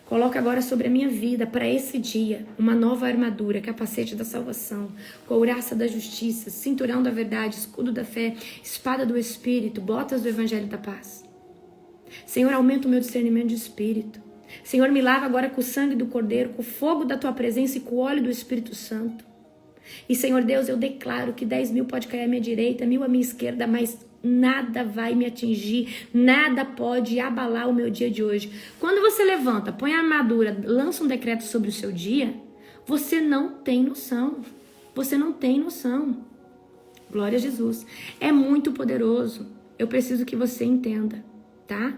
Coloca agora sobre a minha vida, para esse dia, uma nova armadura, capacete da salvação, couraça da justiça, cinturão da verdade, escudo da fé, espada do Espírito, botas do Evangelho da paz. Senhor, aumenta o meu discernimento de espírito. Senhor, me lava agora com o sangue do Cordeiro, com o fogo da Tua presença e com o óleo do Espírito Santo. E, Senhor Deus, eu declaro que 10.000 pode cair à minha direita, 1.000 à minha esquerda, mas nada vai me atingir, nada pode abalar o meu dia de hoje. Quando você levanta, põe a armadura, lança um decreto sobre o seu dia, você não tem noção. Você não tem noção. Glória a Jesus. É muito poderoso. Eu preciso que você entenda, tá?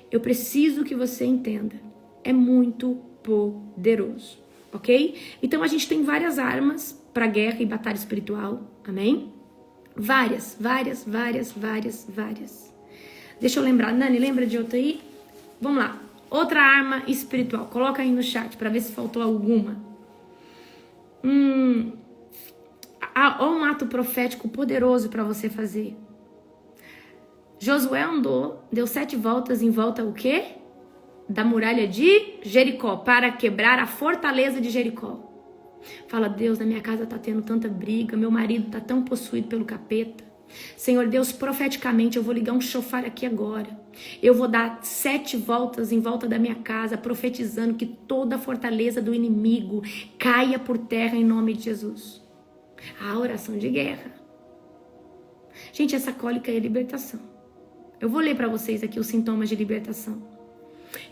Eu preciso que você entenda. É muito poderoso, ok? Então a gente tem várias armas para guerra e batalha espiritual, amém? Várias. Deixa eu lembrar, Nani, lembra de outra aí? Vamos lá. Outra arma espiritual. Coloca aí no chat para ver se faltou alguma. Ó, um ato profético poderoso para você fazer. Josué andou, deu 7 voltas em volta o quê? Da muralha de Jericó, para quebrar a fortaleza de Jericó. Fala, Deus, na minha casa tá tendo tanta briga, meu marido tá tão possuído pelo capeta. Senhor Deus, profeticamente eu vou ligar um chofar aqui agora. Eu vou dar 7 voltas em volta da minha casa, profetizando que toda a fortaleza do inimigo caia por terra em nome de Jesus. A oração de guerra. Gente, essa cólica é libertação. Eu vou ler para vocês aqui os sintomas de libertação.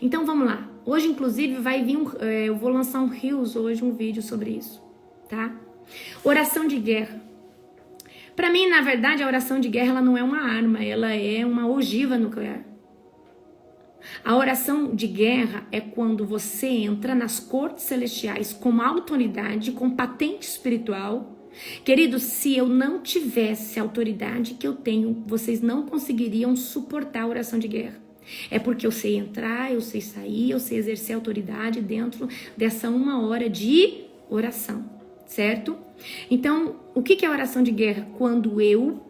Então vamos lá. Hoje, inclusive, vai vir eu vou lançar um Reels hoje, um vídeo sobre isso, tá? Oração de guerra. Para mim, na verdade, a oração de guerra ela não é uma arma, ela é uma ogiva nuclear. A oração de guerra é quando você entra nas cortes celestiais com autoridade, com patente espiritual. Queridos, se eu não tivesse a autoridade que eu tenho, vocês não conseguiriam suportar a oração de guerra. É porque eu sei entrar, eu sei sair, eu sei exercer autoridade dentro dessa 1 hora de oração, certo? Então, o que é a oração de guerra? Quando eu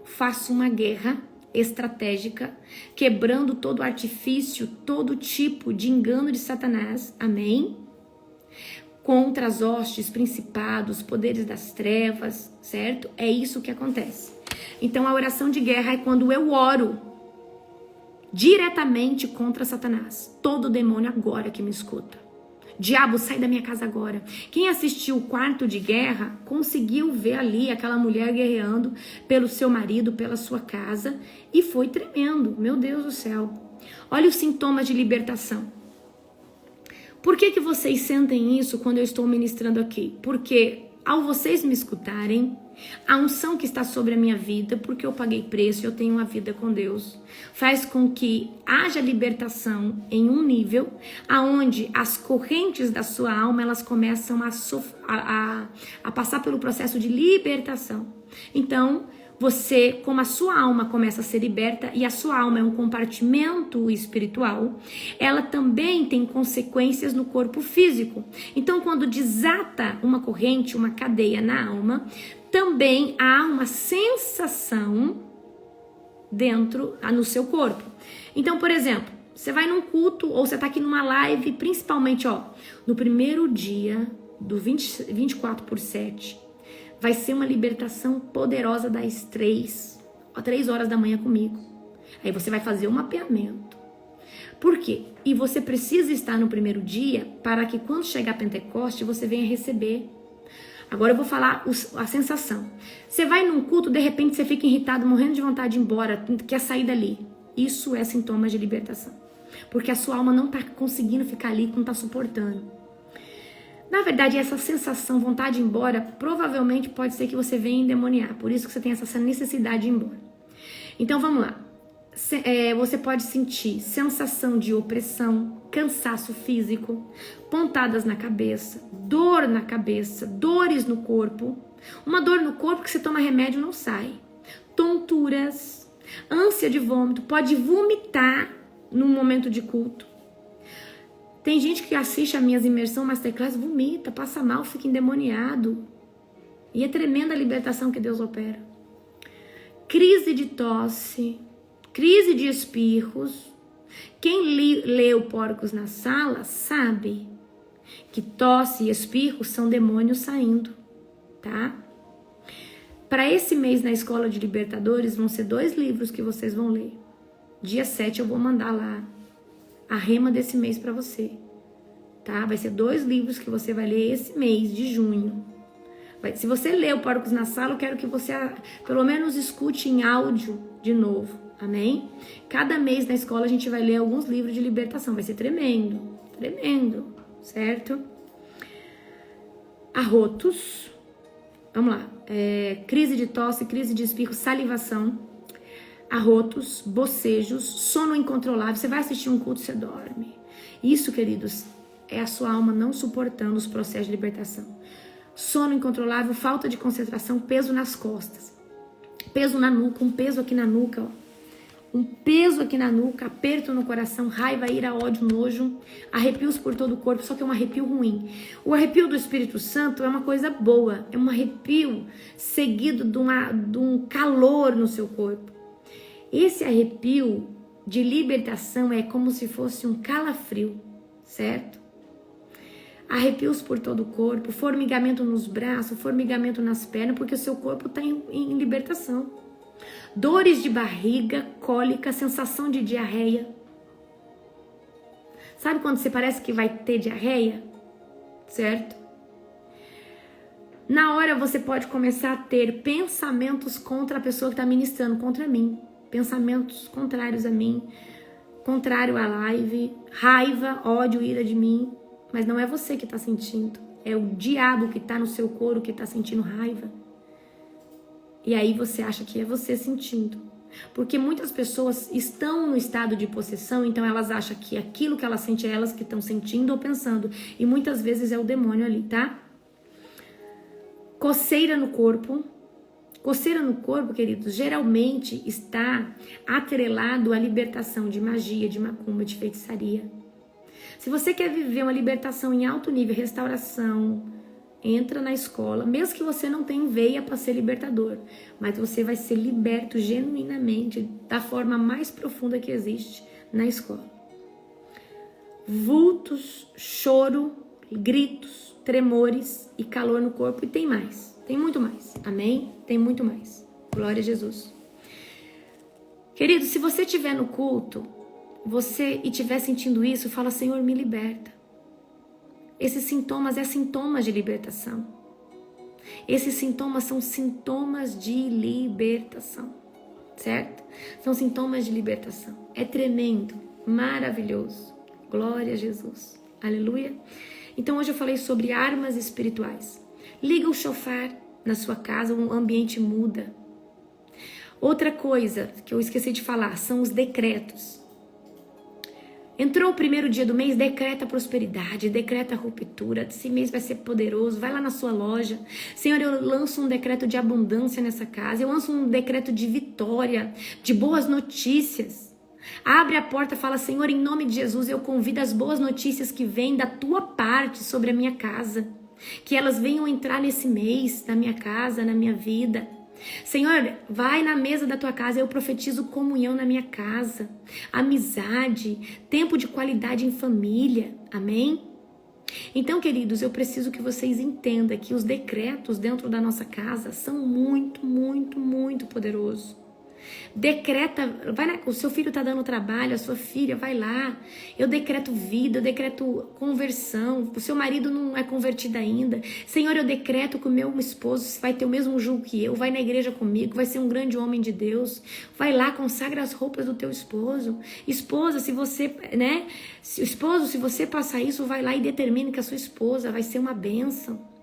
faço uma guerra estratégica, quebrando todo artifício, todo tipo de engano de Satanás, amém? Contra as hostes, principados, poderes das trevas, certo? É isso que acontece. Então, a oração de guerra é quando eu oro diretamente contra Satanás. Todo demônio agora que me escuta. Diabo, sai da minha casa agora. Quem assistiu o Quarto de Guerra conseguiu ver ali aquela mulher guerreando pelo seu marido, pela sua casa, e foi tremendo. Meu Deus do céu. Olha os sintomas de libertação. Por que vocês sentem isso quando eu estou ministrando aqui? Porque ao vocês me escutarem, a unção que está sobre a minha vida, porque eu paguei preço e eu tenho uma vida com Deus, faz com que haja libertação em um nível aonde as correntes da sua alma elas começam a passar pelo processo de libertação. Então, você, como a sua alma começa a ser liberta e a sua alma é um compartimento espiritual, ela também tem consequências no corpo físico. Então, quando desata uma corrente, uma cadeia na alma, também há uma sensação no seu corpo. Então, por exemplo, você vai num culto ou você está aqui numa live, principalmente, no primeiro dia do 24/7, vai ser uma libertação poderosa das 3 horas da manhã comigo. Aí você vai fazer um mapeamento. Por quê? E você precisa estar no primeiro dia para que quando chegar Pentecoste você venha receber. Agora eu vou falar a sensação. Você vai num culto, de repente você fica irritado, morrendo de vontade de ir embora, quer sair dali. Isso é sintoma de libertação. Porque a sua alma não está conseguindo ficar ali, não está suportando. Na verdade, essa sensação, vontade de ir embora, provavelmente pode ser que você venha endemoniar. Por isso que você tem essa necessidade de ir embora. Então, vamos lá. Você pode sentir sensação de opressão, cansaço físico, pontadas na cabeça, dor na cabeça, dores no corpo. Uma dor no corpo que você toma remédio não sai. Tonturas, ânsia de vômito, pode vomitar no momento de culto. Tem gente que assiste a minhas imersão masterclass, vomita, passa mal, fica endemoniado. E é tremenda a libertação que Deus opera. Crise de tosse, crise de espirros. Quem leu Porcos na Sala sabe que tosse e espirros são demônios saindo, tá? Para esse mês na Escola de Libertadores vão ser 2 livros que vocês vão ler. Dia 7 eu vou mandar lá a rema desse mês para você, tá? Vai ser 2 livros que você vai ler esse mês de junho. Se você ler o Porcos na Sala, eu quero que você pelo menos escute em áudio de novo, amém? Cada mês na escola a gente vai ler alguns livros de libertação, vai ser tremendo, tremendo, certo? Arrotos, vamos lá, crise de tosse, crise de espirro, salivação, arrotos, bocejos, sono incontrolável. Você vai assistir um culto, você dorme. Isso, queridos, é a sua alma não suportando os processos de libertação. Sono incontrolável, falta de concentração, peso nas costas, peso na nuca, um peso aqui na nuca, um peso aqui na nuca, aperto no coração, raiva, ira, ódio, nojo, arrepios por todo o corpo, só que é um arrepio ruim. O arrepio do Espírito Santo é uma coisa boa, é um arrepio seguido de um calor no seu corpo. Esse arrepio de libertação é como se fosse um calafrio, certo? Arrepios por todo o corpo, formigamento nos braços, formigamento nas pernas, porque o seu corpo está em libertação. Dores de barriga, cólica, sensação de diarreia. Sabe quando você parece que vai ter diarreia? Certo? Na hora você pode começar a ter pensamentos contra a pessoa que está ministrando, contra mim. Pensamentos contrários a mim, contrário à live, raiva, ódio, ira de mim. Mas não é você que está sentindo, é o diabo que está no seu couro que está sentindo raiva. E aí você acha que é você sentindo. Porque muitas pessoas estão no estado de possessão, então elas acham que aquilo que elas sentem é elas que estão sentindo ou pensando. E muitas vezes é o demônio ali, tá? Coceira no corpo. Coceira no corpo, queridos, geralmente está atrelado à libertação de magia, de macumba, de feitiçaria. Se você quer viver uma libertação em alto nível, restauração, entra na escola, mesmo que você não tenha veia para ser libertador, mas você vai ser liberto genuinamente, da forma mais profunda que existe na escola. Vultos, choro, gritos, tremores e calor no corpo, e tem mais. Tem muito mais, amém? Tem muito mais. Glória a Jesus. Querido, se você estiver no culto, e estiver sentindo isso, fala, Senhor, me liberta. Esses sintomas são sintomas de libertação. Esses sintomas são sintomas de libertação, certo? São sintomas de libertação. É tremendo, maravilhoso. Glória a Jesus. Aleluia. Então hoje eu falei sobre armas espirituais. Liga o shofar na sua casa, o ambiente muda. Outra coisa que eu esqueci de falar são os decretos. Entrou o primeiro dia do mês, decreta prosperidade, decreta ruptura. Esse mês vai ser poderoso. Vai lá na sua loja. Senhor, eu lanço um decreto de abundância nessa casa. Eu lanço um decreto de vitória, de boas notícias. Abre a porta e fala, Senhor, em nome de Jesus, eu convido as boas notícias que vêm da tua parte sobre a minha casa. Que elas venham entrar nesse mês, na minha casa, na minha vida. Senhor, vai na mesa da tua casa, eu profetizo comunhão na minha casa, amizade, tempo de qualidade em família, amém? Então, queridos, eu preciso que vocês entendam que os decretos dentro da nossa casa são muito, muito, muito poderosos. Decreta, o seu filho está dando trabalho, a sua filha, vai lá. Eu decreto vida, eu decreto conversão. O seu marido não é convertido ainda. Senhor, eu decreto que o meu esposo vai ter o mesmo julgo que eu, vai na igreja comigo, vai ser um grande homem de Deus. Vai lá, consagra as roupas do teu esposo. Esposa, se você, se você passar isso, vai lá e determine que a sua esposa vai ser uma bênção.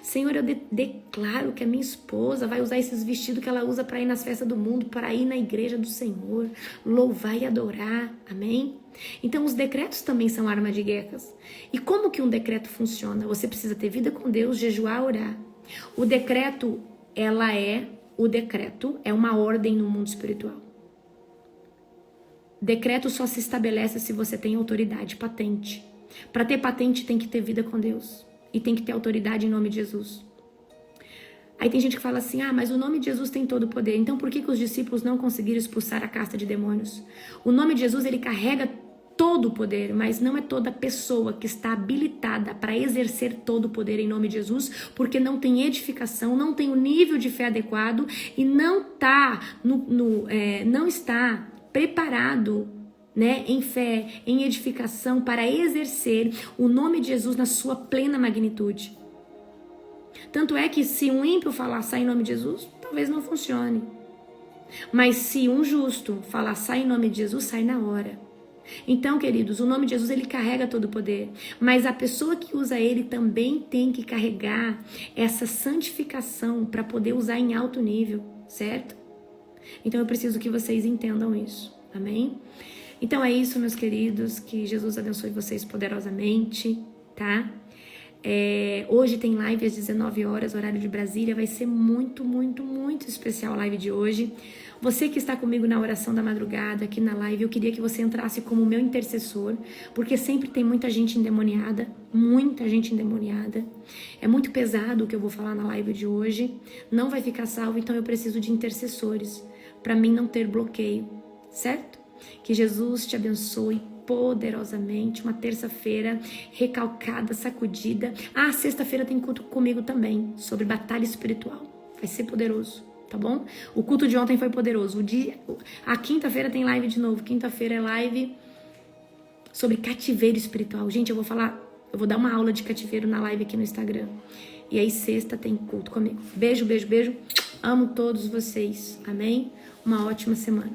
Senhor, eu declaro que a minha esposa vai usar esses vestidos que ela usa para ir nas festas do mundo, para ir na igreja do Senhor, louvar e adorar, amém? Então os decretos também são arma de guerras. E como que um decreto funciona? Você precisa ter vida com Deus, jejuar, orar. O decreto é uma ordem no mundo espiritual. Decreto só se estabelece se você tem autoridade, patente. Para ter patente tem que ter vida com Deus. E tem que ter autoridade em nome de Jesus. Aí tem gente que fala assim, mas o nome de Jesus tem todo o poder. Então por que os discípulos não conseguiram expulsar a casta de demônios? O nome de Jesus, ele carrega todo o poder, mas não é toda pessoa que está habilitada para exercer todo o poder em nome de Jesus, porque não tem edificação, não tem o nível de fé adequado e não está preparado, em fé, em edificação, para exercer o nome de Jesus na sua plena magnitude. Tanto é que se um ímpio falar sai em nome de Jesus, talvez não funcione. Mas se um justo falar sai em nome de Jesus, sai na hora. Então, queridos, o nome de Jesus, ele carrega todo o poder. Mas a pessoa que usa ele também tem que carregar essa santificação para poder usar em alto nível, certo? Então eu preciso que vocês entendam isso, amém? Então é isso, meus queridos, que Jesus abençoe vocês poderosamente, tá? Hoje tem live às 19 horas, horário de Brasília, vai ser muito, muito, muito especial a live de hoje. Você que está comigo na oração da madrugada, aqui na live, eu queria que você entrasse como meu intercessor, porque sempre tem muita gente endemoniada, É muito pesado o que eu vou falar na live de hoje, não vai ficar salvo, então eu preciso de intercessores, para mim não ter bloqueio, certo? Que Jesus te abençoe poderosamente. Uma terça-feira recalcada, sacudida. Sexta-feira tem culto comigo também, sobre batalha espiritual. Vai ser poderoso, tá bom? O culto de ontem foi poderoso. A quinta-feira tem live de novo. Quinta-feira é live sobre cativeiro espiritual. Gente, eu vou dar uma aula de cativeiro na live aqui no Instagram. E aí sexta tem culto comigo. Beijo, beijo, beijo. Amo todos vocês. Amém? Uma ótima semana.